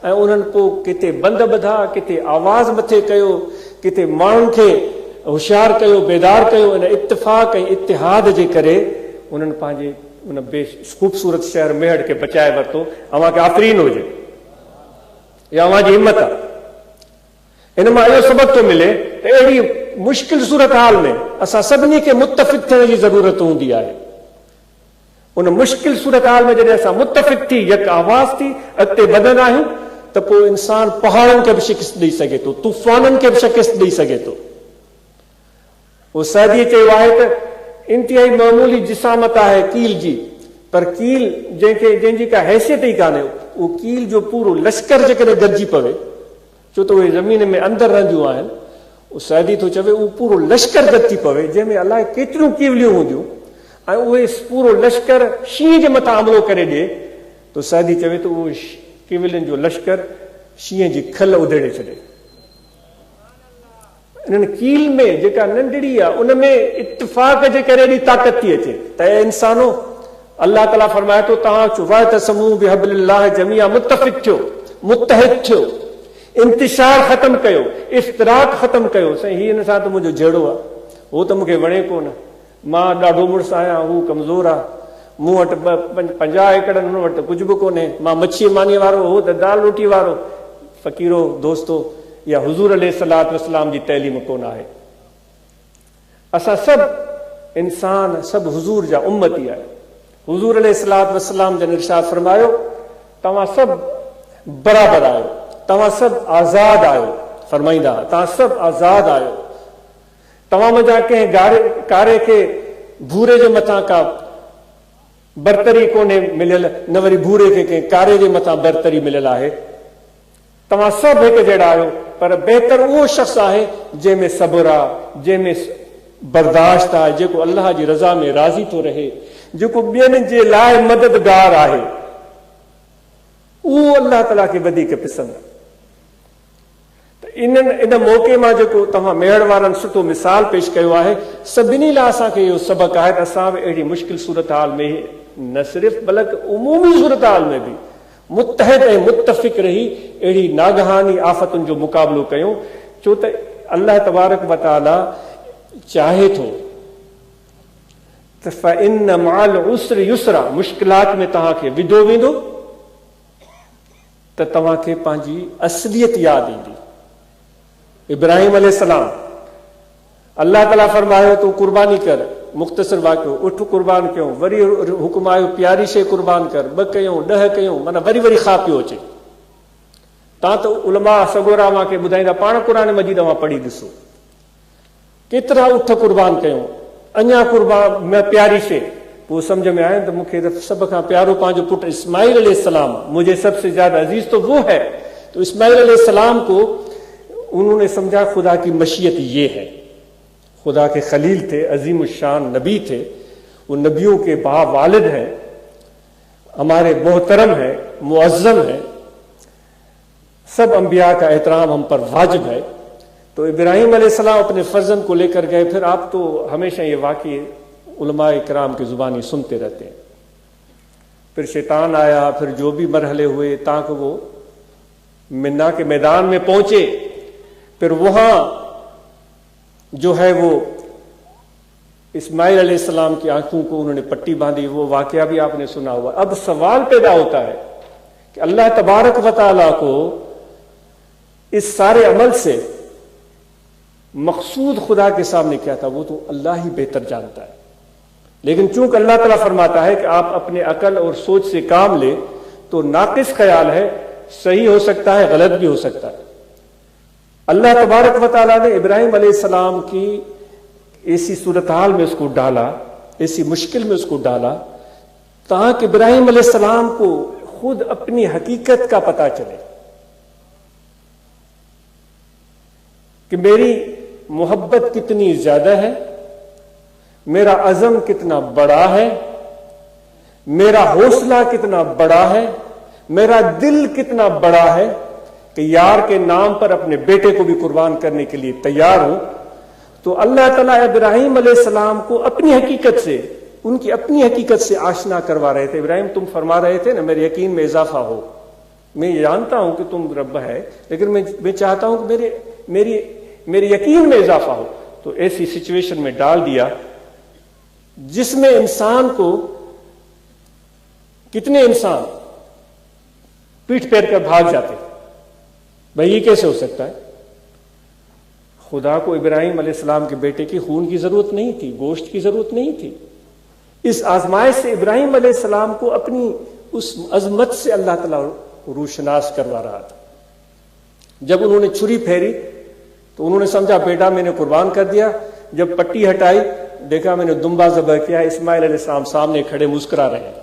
Speaker 1: ऐं उन्हनि पोइ किथे बंद ॿधा, किथे आवाज़ मथे कयो, किथे माण्हुनि खे होशियारु कयो, बेदार कयो। इन इत्तिफ़ाक़ ऐं इतिहाद जे करे उन्हनि पंहिंजे उन ख़ूबसूरत शहर मेहर खे बचाए वरितो। अव्हांखे आफ़रीन हुजे, या अव्हांजी हिमत आहे। इन मां इहो सबक़ थो मिले त अहिड़ी मुश्किल सूरत हाल में असां सभिनी खे मुतफ़िक़ थियण जी ज़रूरत हूंदी आहे। उन मुश्किल सूरत हाल में जॾहिं असां मुतफ़िक़ थी, यक आवाज़ थी अॻिते वधंदा आहियूं, त पोइ इंसान पहाड़नि खे बि शिकस्त ॾेई सघे थो, तूफ़ाननि खे बि शिकस्त ॾेई सघे थो। उहो सैदी चयो आहे त इंतिहाई मामूली जिसामत आहे कील जी, पर कील जंहिंजी का हैसियत ई कान्हे, उहो कील जो पूरो लश्कर जेकॾहिं गॾिजी पवे, छो त उहे ज़मीन में अंदरि रहंदियूं आहिनि, उहो सैदी थो चवे उहो पूरो लश्कर गॾु थी पवे, जंहिंमें अलाए केतिरियूं कीवलियूं हूंदियूं ऐं उहे पूरो लश्कर शींहं जे मथां हमिलो करे ॾिए, त सैदी चवे त उहो कीवलियुनि जो लश्कर शींहं जी खल उधेड़े छॾे। इन्हनि कील में जेका नंढड़ी आहे, उन में इत्तिफ़ाक़ जे करे एॾी ताक़त थी अचे त इंसानो, अल्लाह ताला फरमाए थो, तव्हां चओ वातसिमू बिहब्लिल्लाह जमीआ, मुत्तफ़िक़ थियो, मुत्तहिद थियो, इंतिशार ख़तम कयो, इफ़्तिराक ख़तम कयो। साईं हिन सां त मुंहिंजो जहिड़ो आहे, उहो त मूंखे वणे कोन, मां ॾाढो मुड़ुसु आहियां, हू कमज़ोर आहे, मूं वटि 50 एकड़, हुन वटि कुझु बि कोन्हे, मां मच्छी मानी वारो, हो त दाल रोटी वारो। फ़क़ीरो दोस्तो, या हुज़ूर अलैहिस्सलातु वस्सलाम जी तइलीम कोन आहे। असां सभु इंसान, सभु हुज़ूर जा उम्मती आहे। हुज़ूर अलैहिस्सलातु वस्सलाम जन इरशाद फरमायो, तव्हां सभु बराबरि आहियो, तव्हां सभु आज़ाद आहियो। फरमाईंदा, तव्हां सभु आज़ाद आहियो, तव्हां मुंहिंजा कंहिं कारे खे भूरे जे मथां का बरतरी कोन्हे मिलियल, न वरी भूरे खे कंहिं कारे जे मथां बरतरी मिलियल आहे। तव्हां सभु हिकु जहिड़ा आहियो, पर बहितर उहो शख़्स आहे जंहिंमें सब्र आहे, जंहिंमें बर्दाश्त आहे, जेको अल्लाह जी रज़ा में राज़ी थो रहे, जेको ॿियनि जे लाइ मददगार आहे, उहो अल्लाह ताला खे वधीक पसंदि आहे। इन मौक़े मां जेको तव्हां मेहर वारनि सुठो मिसाल पेश कयो आहे, सभिनी लाइ असांखे इहो सबक़ आहे त असां बि अहिड़ी मुश्किल सूरत हाल में न सिर्फ़ बल्कि उमूमी सूरत हाल में बि मुतहद ऐं मुतफ़िक़ रही अहिड़ी नागहानी आफ़तुनि जो मुक़ाबिलो कयूं, छो त अल्लाह तबारक व तआला चाहे थो त फ़इन्न मअल उस्र युस्रा, मुश्किलात में तव्हांखे विधो वेंदो त तव्हांखे पंहिंजी असलियत यादि ईंदी। इब्राहिम अलैहिस्सलाम, अल्लाह ताला फरमायो तूं कुर्बानी कर, मुख़्तसर वाक़ियो, उठ कुर्बान कयूं, वरी हुकुम आयो प्यारी शइ कुर्बान कर, 2 कयूं 10 कयूं, माना वरी वरी खा पियो अचे। तव्हां त उलमा सगोरा मां खे ॿुधाईंदा, पाण क़ुरान मजीद मां पढ़ी ॾिसो, केतिरा उठ कुर्बान कयूं, अञा कुर्बान में प्यारी शइ। पोइ सम्झ में आया तो मूंखे सब खां प्यारो पंहिंजो पुट इस्माइल अलैहिस्सलाम, मुझे सबसे ज्यादा अजीज तो वो है। तो इस्माइल अलैहिस्सलाम को उन्होंने समझा खुदा की मशीयत ये है। खुदा के खलील थे, अजीम शान नबी थे, वो नबियों के बावालिद हैं, हमारे मोहतरम हैं, मुअज्जम हैं, सब अंबिया का एहतराम हम पर वाजिब है। तो इब्राहिम अलैहिस्सलाम अपने फर्जंद को लेकर गए। फिर आप तो हमेशा ये वाक़ई उलमाए किराम की जुबानी सुनते रहते हैं। फिर शैतान आया, फिर जो भी मरहले हुए, ताकि वो मिन्ना के मैदान में पहुंचे। फिर वहां जो है वो इस्माइल अलैहिस्सलाम की आंखों को उन्होंने पट्टी बांधी, वो वाकया भी आपने सुना हुआ। अब सवाल पैदा होता है कि अल्लाह तबारक व तआला को इस सारे अमल से मकसूद खुदा के सामने क्या था, वो तो अल्लाह ही बेहतर जानता है। लेकिन चूंकि अल्लाह ताला फरमाता है कि आप अपने अकल और सोच से काम ले, तो नाकिस ख्याल है, सही हो सकता है, गलत भी हो सकता है। अल्लाह तबारक व तआला ने इब्राहिम अलैहिस्सलाम की ऐसी सूरत हाल में उसको डाला, ऐसी मुश्किल में उसको डाला, ताकि इब्राहिम अलैहिस्सलाम को खुद अपनी हकीकत का पता चले कि मेरी मोहब्बत कितनी ज्यादा है, मेरा अज़म कितना बड़ा है, मेरा हौसला कितना बड़ा है, मेरा दिल कितना बड़ा है कि यार के नाम पर अपने बेटे को भी कुर्बान करने के लिए तैयार हूं। तो अल्लाह ताला इब्राहिम अलैहिस्सलाम को अपनी हकीकत से, उनकी अपनी हकीकत से आशना करवा रहे थे। इब्राहिम तुम फरमा रहे थे ना मेरे यकीन में इजाफा हो, मैं जानता हूं कि तुम रब है, लेकिन मैं चाहता हूं कि मेरे यकीन में इजाफा हो। तो ऐसी सिचुएशन में डाल दिया जिसमें इंसान को, कितने इंसान पीठ फेर कर भाग जाते, भाई ये कैसे हो सकता है। खुदा को इब्राहिम अलैहिस्सलाम के बेटे की खून की जरूरत नहीं थी, गोश्त की जरूरत नहीं थी। इस आजमाइश से इब्राहिम अलैहिस्सलाम को अपनी उस अजमत से अल्लाह ताला रूशनास करवा रहा था। जब उन्होंने छुरी फेरी तो उन्होंने समझा बेटा मैंने कुर्बान कर दिया। जब पट्टी हटाई, देखा मैंने दुम्बा ज़बह किया। इस्माइल अलैहिस्सलाम सामने खड़े मुस्कुरा रहे हैं,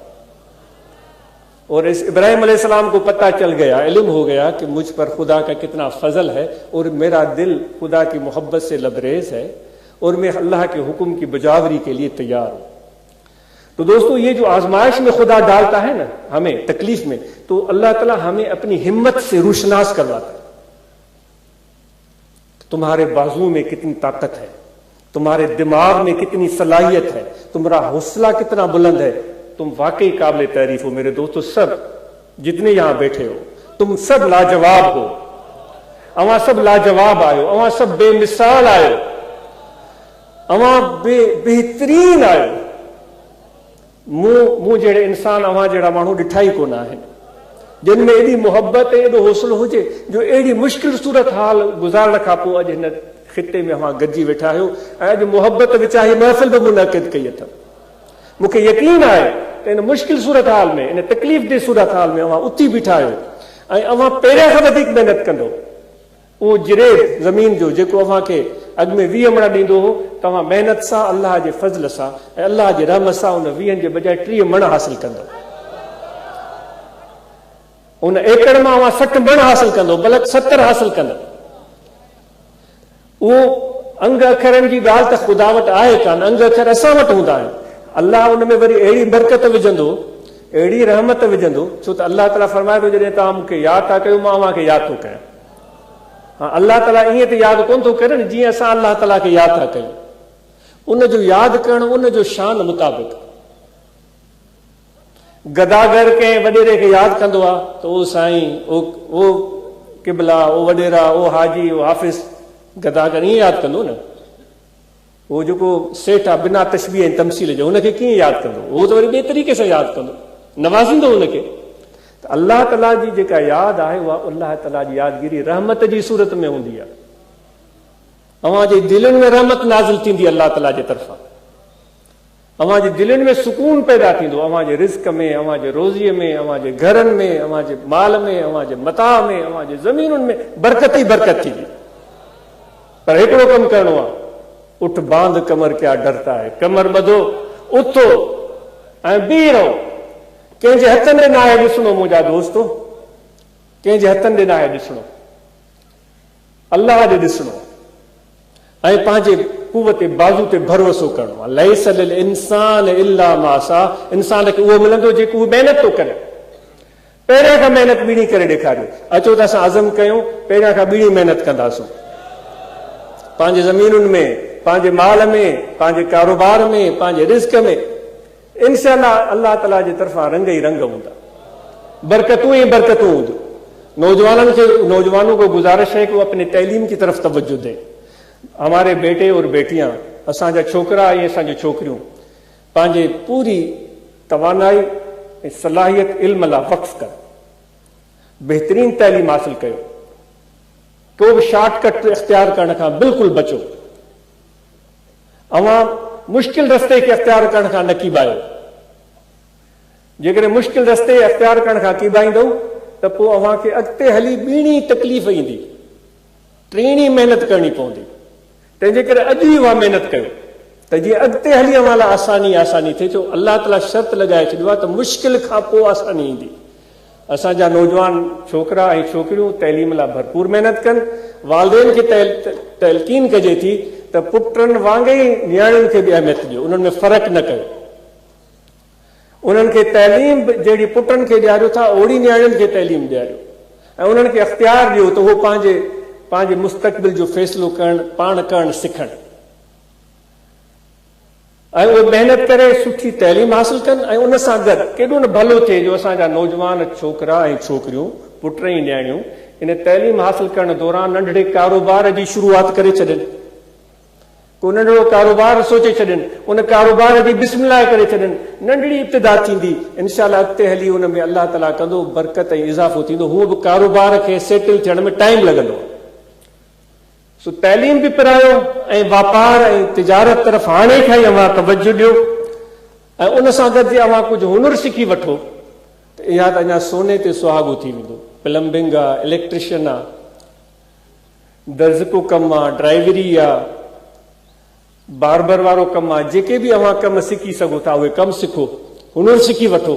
Speaker 1: और इस इब्राहिम अलैहिस्सलाम को पता चल गया, इल्म हो गया कि मुझ पर खुदा का कितना फजल है, और मेरा दिल खुदा की मोहब्बत से लबरेज है, और मैं अल्लाह के हुक्म की बजावरी के लिए तैयार हूं। तो दोस्तों, ये जो आजमाइश में खुदा डालता है ना हमें तकलीफ में, तो अल्लाह ताला हमें अपनी हिम्मत से रूशनास करवाता है। तुम्हारे बाजू में कितनी ताकत है, तुम्हारे दिमाग में कितनी सलाहियत है, तुम्हारा हौसला कितना बुलंद है, तुम वाकई काबिल तारीफ हो। मेरे दोस्तों, सब जितने यहां बैठे हो, तुम सब लाजवाब हो। अवां सब लाजवाब आयो, अवां सब बेमिसाल आयो, अवां बेहतरीन आयो। मुंह जहिड़े इंसान अवां जहिड़ा माण्हू ॾिठा ई कोन आहिनि, जिनमें एॾी मोहब्बत ऐं एॾो हौसलो हुजे, जो अहिड़ी मुश्किल सूरत हाल गुज़ारण खां पोइ अॼु हिन खिते में अवां गॾिजी वेठा आहियो, ऐं अॼु मोहब्बत विचाही महफ़िल बि मुनक़िद कई अथव। मूंखे यकीन आहे त इन मुश्किल सूरत हाल में, इन तकलीफ़ जे सूरत हाल में अवां उथी बीठा आहियो, ऐं अवां पहिरियां खां वधीक महिनत कंदो। उहो जिरेब ज़मीन जो जेको अवां खे अॻु में 20 मण ॾींदो हो, तव्हां महिनत सां, अल्लाह जे फज़ल सां ऐं अल्लाह जे रहम सां उन 20 जे बजाय 30 मण हासिल कंदो। उन एकड़ मां अवां 60 मण हासिल कंदो, बल्कि 70 हासिल कंदो। उहो अंग अखरनि जी ॻाल्हि त ख़ुदा वटि आहे कान, अंग अखर असां वटि हूंदा आहिनि। अल्लाह उन में वरी अहिड़ी बरकत विझंदो, अहिड़ी रहमत विझंदो, छो त अल्लाह ताला फरमाए थो जॾहिं तव्हां मूंखे यादि था कयो मां तव्हांखे यादि थो कयां। हाँ, अल्लाह ताला ईअं त यादि कोन थो करे न जीअं असां अल्लाह ताला खे यादि था कयूं। उनजो यादि करणु उनजो शान मुताबिक़। गदागर कंहिं वॾेरे खे यादि कंदो आहे त ओ साईं, ओ किबला, ओ वॾेरा, ओ हाजी, ओ हाफ़िज़, गदागर ईअं यादि कंदो न। उहो जेको सेठ आहे बिना तशबीह ऐं तमसील जो, हुनखे कीअं यादि कंदो? उहो त वरी ॿिए तरीक़े सां यादि कंदो, नवाज़ींदो हुनखे। त अल्लाह ताला जी जेका यादि आहे उहा अल्लाह ताला जी यादगिरी रहमत जी सूरत में हूंदी आहे। अव्हांजे दिलनि में रहमत नाज़िल थींदी अल्लाह ताला जे तरफ़ां। अव्हांजे दिलनि में सुकून पैदा थींदो, अव्हांजे रिज़्क़ में, अव्हांजे रोज़ीअ में, अव्हांजे घरनि में, अव्हांजे माल में, अव्हांजे मताह में, अव्हांजे ज़मीनुनि में बरकत ई बरकत थींदी। पर हिकिड़ो कमु करिणो आहे, उठ बांध कमर क्या डरता है, कमर ॿधो, उथो ऐं बीह रहो। कंहिंजे हथनि ॾे नाहे ॾिसणो मुंहिंजा दोस्तो, कंहिंजे हथनि ॾे नाहे ॾिसणो, अल्लाह ॾे ॾिसणो ऐं पंहिंजे कुवत बाज़ू ते भरोसो करणो आहे। लैस लिल इंसान इल्ला मा सा, इंसान खे उहो मिलंदो जेको महिनत थो करे। पहिरियां खां महिनत ॿीणी करे ॾेखारियो। अचो त असां अज़म कयूं, पहिरियां खां ॿीणी महिनत कंदासूं, पंहिंजे ज़मीनुनि में, पंहिंजे माल में, पंहिंजे कारोबार में, पंहिंजे रिज़्क़ में। इंशाअल्लाह अल्लाह ताला जी तरफ़ां रंग ही रंग हूंदा, बरकतूं ही बरकतूं हूंदी। नौजवानों को गुजारिश है कि वो अपनी तालीम की तरफ तवज्जो दें। हमारे बेटे और बेटियां, असांजा छोकरा ऐं असांजी छोकिरियूं पंहिंजे पूरी तवानाई ऐं सलाहियत इल्म लाइ वक़्फ़ कनि, बहितरीन तालीम हासिल कयो, को बि शॉर्टकट इख्तियार करण खां बिल्कुलु बचो। अवां मुश्किल रस्ते खे इख्तियार करण खां न कीबायो। जेकॾहिं मुश्किल रस्ते इख्तियार करण खां कीबाईंदव त पोइ अव्हांखे अॻिते हली ॿीणी तकलीफ़ ईंदी, टीणी महिनत करणी पवंदी। तंहिंजे करे अॼु ई उहा महिनत कयो त जीअं अॻिते हली अव्हां लाइ आसानी आसानी थिए। छो अल्लाह ताला शर्त लॻाए छॾियो आहे त मुश्किल खां पोइ आसानी ईंदी। असांजा नौजवान छोकिरा ऐं छोकिरियूं तइलीम लाइ भरपूर महिनत कनि। वालिदैन खे तलकीन कजे थी त पुटनि वांगुरु ई नियाणियुनि खे बि अहमियत ॾियो, उन्हनि में फ़र्क़ु न कयो। उन्हनि खे तइलीम जहिड़ी पुटनि खे ॾियारियो था ओड़ी नियाणियुनि खे तइलीम ॾियारियो ऐं उन्हनि खे अख़्तियार ॾियो त उहो पंहिंजे मुस्तक़बिल जो फ़ैसिलो करणु, पाण करणु सिखनि ऐं उहे महिनत करे सुठी तइलीम हासिल कनि। ऐं उन सां गॾु केॾो न भलो थिए जो असांजा नौजवान छोकिरा ऐं छोकिरियूं, पुट ऐं नियाणियूं इन तइलीम हासिल करण दौरान नंढड़े कारोबार जी शुरूआत करे छॾनि, को नंढड़ो कारोबार सोचे छॾनि, उन कारोबार जी बिस्मिल्लाह करे छॾनि, नंढड़ी इब्तिदा थींदी। इंशाअल्लाह अॻिते हली उन में अल्लाह ताला कंदो, बरकत ऐं इज़ाफ़ो थींदो। हूअ बि कारोबार खे सेटल थियण में टाइम लॻंदो। सो तइलीम बि पिरायो ऐं वापार ऐं तिजारत तरफ़ हाणे खां ई अव्हां तवजो ॾियो ऐं उन सां गॾु जे अव्हां कुझु हुनुर सिखी वठो त इहा त अञा सोने ते सुहागो थी वेंदो। प्लम्बिंग आहे, इलेक्ट्रिशियन आहे, दर्ज़ को कमु आहे, ड्राइवरी आहे, बारबर वारो कमु आहे, जेके बि अव्हां कमु सिखी सघो था उहे कमु सिखो, हुनुर सिखी वठो।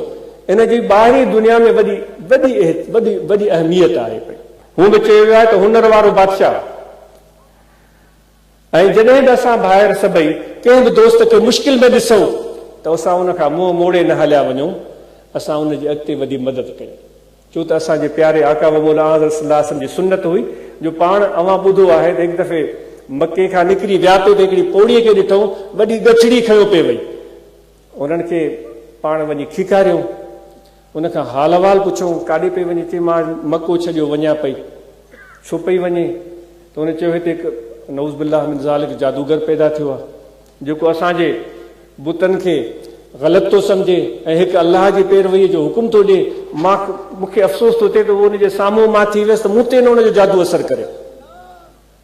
Speaker 1: इन जी ॿाहिरी दुनिया में वॾी वॾी वॾी अहमियत आहे पई। हू बि चयो वियो आहे त हुनर वारो बादशाह। ऐं जॾहिं बि असां ॿाहिरि सभई कंहिं बि दोस्त खे मुश्किल में ॾिसूं त असां उन खां मुंहुं मोड़े न हलिया वञूं, असां उन जी अॻिते वधी मदद कयूं। छो त असांजे प्यारे आका मौला सल्लल्लाहु अलैहि वसल्लम जी सुन्नत हुई जो पाण अव्हां ॿुधो आहे त हिकु दफ़े मके खां निकिरी विया पियो त हिकिड़ी पौड़ीअ खे ॾिठऊं, वॾी गछड़ी खयो पे वई। उन्हनि खे पाण वञी खीकारियूं, उन खां हाल अहवाल पुछूं, काॾे पई वञे? चई मां मको छॾियो वञा पई। छो पई वञे? त हुन चयो हिते हिकु नऊज़ बिल्लाह मिन ज़ालिक जादूगर पैदा थियो आहे जेको असांजे बुतनि खे ग़लति थो सम्झे ऐं हिकु अल्लाह जी पैरवीअ जो हुकुम थो ॾिए। मूंखे अफ़सोस थो थिए त उहो हुनजे साम्हूं मां थी वियसि त मूं ते न हुनजो जादू असरु करे।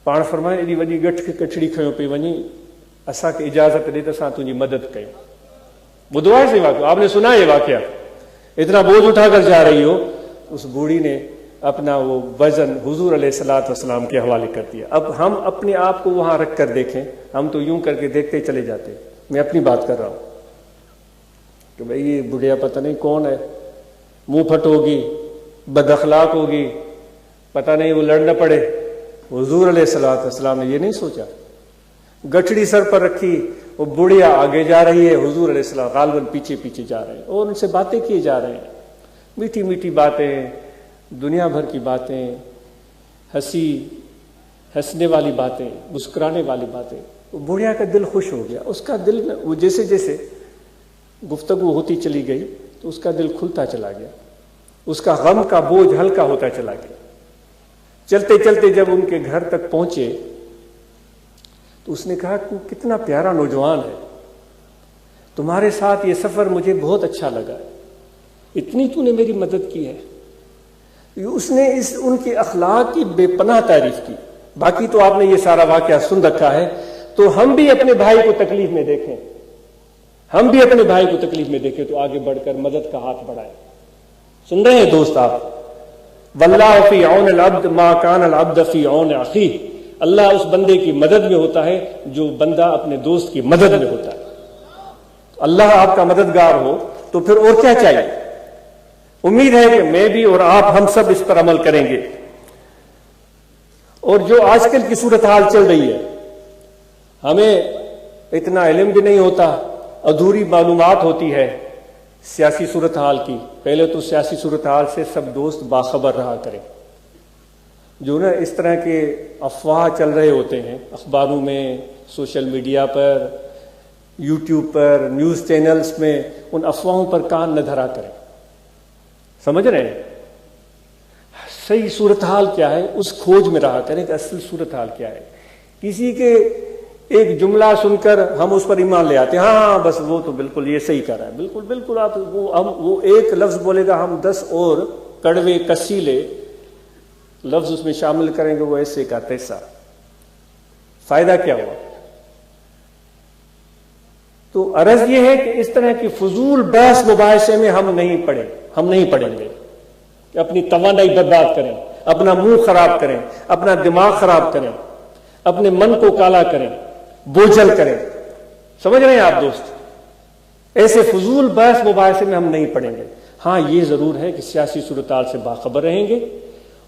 Speaker 1: पाण फरमाए एॾी वॾी गठड़ी खयो पई वञी, असांखे इजाज़त ॾे त असां तुंहिंजी मदद कयूं। ॿुधो आहे से वाक़ियो? आपने सुना है वाक़िया? इतना बोझ उठा कर जा रही हो, उस बूढ़ी ने अपना वो वजन हुजूर अलैहिस्सलातु वस्सलाम के हवाले कर दिया। अब हम अपने आप को वहां रख कर देखें, हम तो यूं करके देखते चले जाते। मैं अपनी बात कर रहा हूं कि भाई ये बुढ़िया पता नहीं कौन है, मुंह फट होगी, बदअखलाक होगी, पता नहीं वो लड़ न पड़े। हुजूर अलैहिस्सलातु वस्सलाम ने ये नहीं सोचा, गठड़ी सर पर रखी, وہ بڑھیا آگے جا رہی ہے، حضور علیہ السلام غالباً پیچھے پیچھے جا رہے ہیں اور ان سے باتیں کیے جا رہے ہیں، میٹھی میٹھی باتیں، دنیا بھر کی باتیں، ہنسنے والی باتیں، مسکرانے والی باتیں۔ وہ بڑھیا کا دل خوش ہو گیا، اس کا دل میں وہ جیسے جیسے گفتگو ہوتی چلی گئی تو اس کا دل کھلتا چلا گیا، اس کا غم کا بوجھ ہلکا ہوتا چلا گیا۔ چلتے چلتے جب ان کے گھر تک پہنچے تو اس نے کہا کہ کتنا پیارا نوجوان ہے، تمہارے ساتھ یہ سفر مجھے بہت اچھا لگا، اتنی تو نے میری مدد کی ہے۔ اس نے ان کے اخلاق کی بے پناہ تعریف کی۔ باقی تو آپ نے یہ سارا واقعہ سن رکھا ہے، تو ہم بھی اپنے بھائی کو تکلیف میں دیکھیں، ہم بھی اپنے بھائی کو تکلیف میں دیکھیں تو آگے بڑھ کر مدد کا ہاتھ بڑھائیں۔ سن رہے ہیں دوست آپ؟ واللہ فی عون العبد ما کان العبد فی عون اخیہ، اللہ اس بندے کی مدد میں ہوتا ہے جو بندہ اپنے دوست کی مدد میں ہوتا ہے۔ اللہ آپ کا مددگار ہو تو پھر اور کیا چاہیے؟ امید ہے کہ میں بھی اور آپ ہم سب اس پر عمل کریں گے۔ اور جو آج کل کی صورتحال چل رہی ہے، ہمیں اتنا علم بھی نہیں ہوتا، ادھوری معلومات ہوتی ہے سیاسی صورتحال کی۔ پہلے تو سیاسی صورتحال سے سب دوست باخبر رہا کریں۔ جو نا اس طرح کے افواہ چل رہے ہوتے ہیں اخباروں میں، سوشل میڈیا پر، یوٹیوب پر، نیوز چینلز میں، ان افواہوں پر کان نہ دھرا کریں۔ سمجھ رہے ہیں؟ صحیح صورتحال کیا ہے اس کھوج میں رہا کریں کہ اصل صورتحال کیا ہے۔ کسی کے ایک جملہ سن کر ہم اس پر ایمان لے آتے ہیں، ہاں بس وہ تو بالکل یہ صحیح کر رہا ہے، بالکل بالکل آپ وہ ایک لفظ بولے گا، ہم 10 اور کڑوے کسیلے لفظ اس میں شامل کریں گے، وہ ایسے کا تیسا۔ فائدہ کیا ہوا؟ تو عرض یہ ہے کہ اس طرح کی فضول بحث مباحثے میں ہم نہیں پڑیں گے کہ اپنی توانائی برباد کریں، اپنا منہ خراب کریں، اپنا دماغ خراب کریں، اپنے من کو کالا کریں، بوجھل کریں۔ سمجھ رہے ہیں آپ دوست؟ ایسے فضول بحث مباحثے میں ہم نہیں پڑیں گے۔ ہاں یہ ضرور ہے کہ سیاسی صورتحال سے باخبر رہیں گے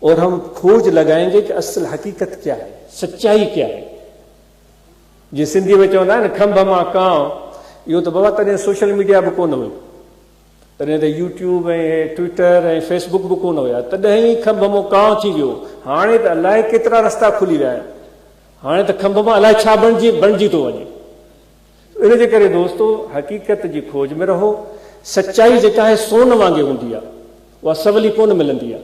Speaker 1: اور ہم کھوج لگائیں گے کہ اصل حقیقت کیا ہے، سچائی کیا ہے۔ جی سندھی میں چوندہ ہے نا کھمب ماں کاؤں، یہ تو بابا تنے سوشل میڈیا بھی کون ہوئی، تنے تو یوٹیوب ہے، ٹویٹر ہے، فیس بک بھی کون ہویا، تڏहिं کھمب ماں کاؤں تھی ویو۔ ہانے تو الائے کترا رستہ کھلی رہا ہے، ہانے تو کھمب ماں الائے چھا بنجی تو وجے۔ ان جے کرے دوستو حقیقت جی کھوج میں رہو۔ سچائی جکا ہے سون وانگے ہوندی ہے، وہ سولی کون ملندی ہے۔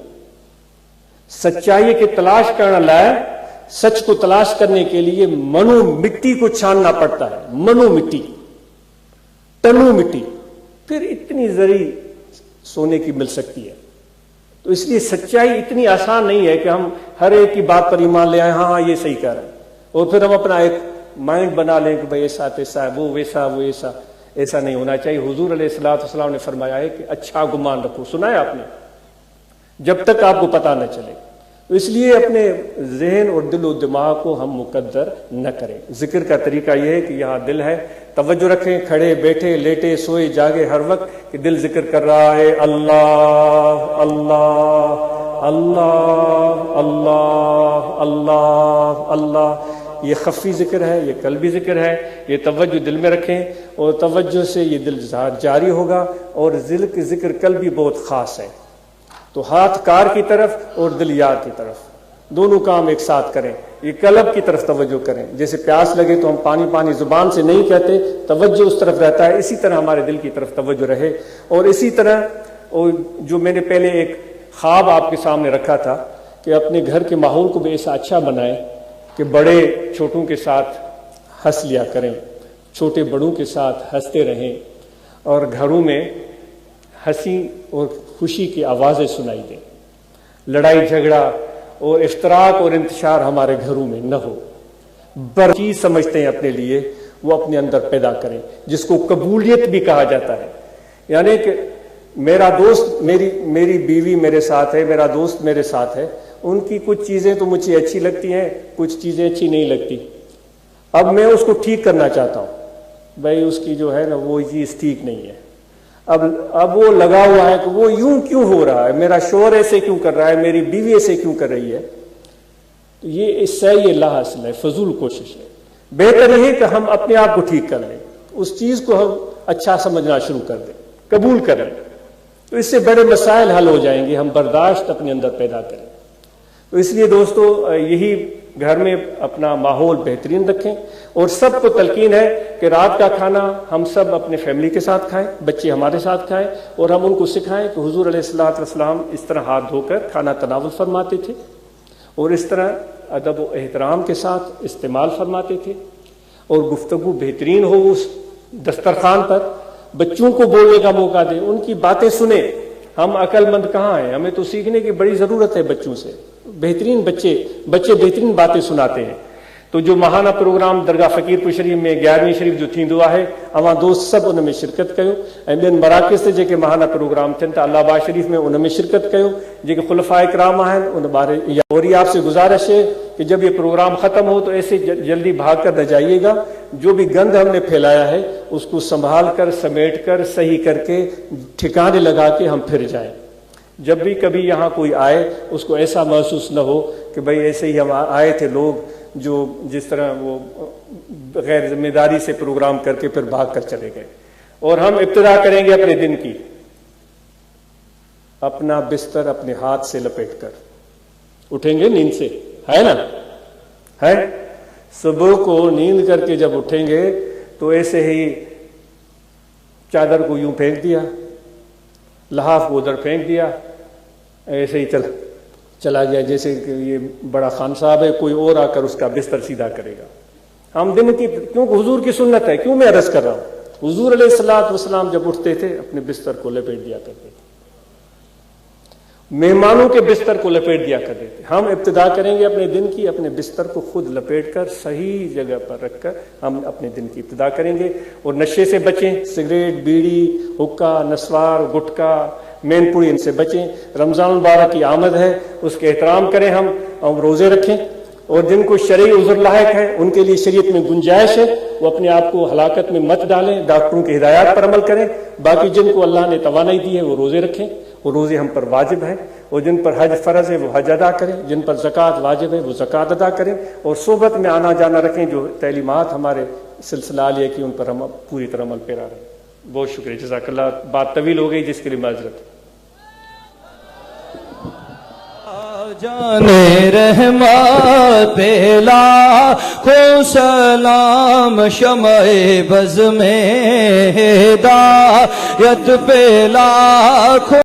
Speaker 1: سچائی کی تلاش کرنے لائے، سچ کو تلاش کرنے کے لیے منو مٹی کو چھاننا پڑتا ہے، منو مٹی، تنو مٹی، پھر اتنی زری سونے کی مل سکتی ہے۔ تو اس لیے سچائی اتنی آسان نہیں ہے کہ ہم ہر ایک کی بات پر ایمان لے آئیں، ہاں یہ صحیح کہہ رہے ہیں، اور پھر ہم اپنا ایک مائنڈ بنا لیں کہ بھائی ایسا تیسا ہے، وہ ویسا وہ ایسا۔ ایسا نہیں ہونا چاہیے۔ حضور علیہ السلام نے فرمایا ہے کہ اچھا گمان رکھو، سنا ہے آپ نے، جب تک آپ کو پتہ نہ چلے۔ تو اس لیے اپنے ذہن اور دل و دماغ کو ہم مقدر نہ کریں۔ ذکر کا طریقہ یہ ہے کہ یہاں دل ہے، توجہ رکھیں، کھڑے بیٹھے لیٹے سوئے جاگے ہر وقت کہ دل ذکر کر رہا ہے اللہ اللہ اللہ اللہ اللہ اللہ۔ یہ خفی ذکر ہے، یہ قلبی ذکر ہے، یہ توجہ دل میں رکھیں اور توجہ سے یہ دل جاری ہوگا۔ اور ذکر قلبی بہت خاص ہے، تو ہاتھ کار کی طرف اور دل یاد کی طرف دونوں کام ایک ساتھ کریں۔ یہ قلب کی طرف توجہ کریں، جیسے پیاس لگے تو ہم پانی پانی زبان سے نہیں کہتے، توجہ اس طرف رہتا ہے، اسی طرح ہمارے دل کی طرف توجہ رہے۔ اور اسی طرح جو میں نے پہلے ایک خواب آپ کے سامنے رکھا تھا کہ اپنے گھر کے ماحول کو بھی ایسا اچھا بنائیں کہ بڑے چھوٹوں کے ساتھ ہنس لیا کریں، چھوٹے بڑوں کے ساتھ ہنستے رہیں، اور گھروں میں ہنسی اور خوشی کی آوازیں سنائی دیں۔ لڑائی جھگڑا اور افتراق اور انتشار ہمارے گھروں میں نہ ہو۔ بڑی چیز سمجھتے ہیں اپنے لیے، وہ اپنے اندر پیدا کریں، جس کو قبولیت بھی کہا جاتا ہے۔ یعنی کہ میرا دوست، میری بیوی میرے ساتھ ہے، میرا دوست میرے ساتھ ہے، ان کی کچھ چیزیں تو مجھے اچھی لگتی ہیں، کچھ چیزیں اچھی نہیں لگتی۔ اب میں اس کو ٹھیک کرنا چاہتا ہوں، بھائی اس کی جو ہے نا وہ چیز ٹھیک نہیں ہے۔ اب وہ لگا ہوا ہے کہ وہ یوں کیوں ہو رہا ہے، میرا شوہر ایسے کیوں کر رہا ہے، میری بیوی ایسے کیوں کر رہی ہے۔ تو یہ اس سے یہ لا حاصل ہے، فضول کوشش ہے۔ بہتر یہ ہے کہ ہم اپنے آپ کو ٹھیک کر لیں, اس چیز کو ہم اچھا سمجھنا شروع کر دیں, قبول کریں, تو اس سے بڑے مسائل حل ہو جائیں گے, ہم برداشت اپنے اندر پیدا کریں. تو اس لیے دوستو یہی گھر میں اپنا ماحول بہترین رکھیں, اور سب کو تلقین ہے کہ رات کا کھانا ہم سب اپنے فیملی کے ساتھ کھائیں, بچے ہمارے ساتھ کھائیں, اور ہم ان کو سکھائیں کہ حضور علیہ الصلوۃ والسلام اس طرح ہاتھ دھو کر کھانا تناول فرماتے تھے, اور اس طرح ادب و احترام کے ساتھ استعمال فرماتے تھے, اور گفتگو بہترین ہو اس دسترخوان پر, بچوں کو بولنے کا موقع دیں, ان کی باتیں سنیں. ہم عقل مند کہاں ہیں, ہمیں تو سیکھنے کی بڑی ضرورت ہے بچوں سے. بہترین بچے بہترین باتیں سناتے ہیں. تو جو ماہانہ پروگرام درگاہ فقیر پور شریف میں 11ویں شریف جو تھیندو ہے, اواں دوست سب ان میں شرکت کयो, ऐं ॿियनि मराकज़ ते जेके महाना प्रोग्राम थियनि था अलाहाबाद शरीफ में उन में शिरकत कयो, जेके खुलफाए कराम आहिनि उन बारे. और ये आपसे गुजारिश है कि जब ये प्रोग्राम खत्म हो तो ऐसे जल्दी भाग कर न जाइएगा. जो भी गंद हमने फैलाया है उसको संभाल कर समेट कर सही करके ठिकाने लगा के हम फिर जाएं. जब भी कभी यहाँ कोई आए उसको ऐसा महसूस न हो कि भाई ऐसे ही हम आए थे लोग जो जिस तरह वो गैर जिम्मेदारी से प्रोग्राम करके फिर भाग कर चले गए. और हम इब्तिदा करेंगे अपने दिन की, अपना बिस्तर अपने हाथ से लपेट कर उठेंगे नींद से, है ना, है. सुबह को नींद करके जब उठेंगे तो ऐसे ही चादर को यूं फेंक दिया, लहाफ को उधर फेंक दिया, ऐसे ही चला गया जैसे कि ये बड़ा खान साहब है, कोई और आकर उसका बिस्तर सीधा करेगा. हम दिन की, क्योंकि हुजूर की सुन्नत है, क्यों मैं अर्ज कर रहा हूं, हुजूर अलैहिस्सलातु वस्सलाम जब उठते थे अपने बिस्तर को लपेट दिया करते थे, मेहमानों के बिस्तर को लपेट दिया करते थे. हम इब्तिदा करेंगे अपने दिन की, अपने बिस्तर को खुद लपेट कर सही जगह पर रखकर हम अपने दिन की इब्तिदा करेंगे. और नशे से बचें, सिगरेट, बीड़ी, हुक्का, नस्वार, गुटखा, मैनपुरी, इनसे बचें. रमजान मुबारक की आमद है, उसके एहतराम करें हम, और रोजे रखें. और जिनको शरई उज़्र लायक है उनके लिए शरीयत में गुंजाइश है, वो अपने आप को हलाकत में मत डालें, डॉक्टरों की हिदायत पर अमल करें. बाकी जिनको अल्लाह ने तवानाई दी है वो रोजे रखें, वो रोजे हम पर वाजिब है. और जिन पर हज फर्ज है वो हज अदा करें, जिन पर ज़कात वाजिब है वो ज़कात अदा करें. और सोबत में आना जाना रखें, जो तैलीमात हमारे सिलसिला लिए कि उन पर हम पूरी तरह अमल पेरा रहें. बहुत शुक्रिया, जज़ाकल्लाह. बात तवील हो गई जिसके लिए माजरत.
Speaker 2: जाने रहमत पेला को सलाम, शमए बज़ में हिदायत पेला को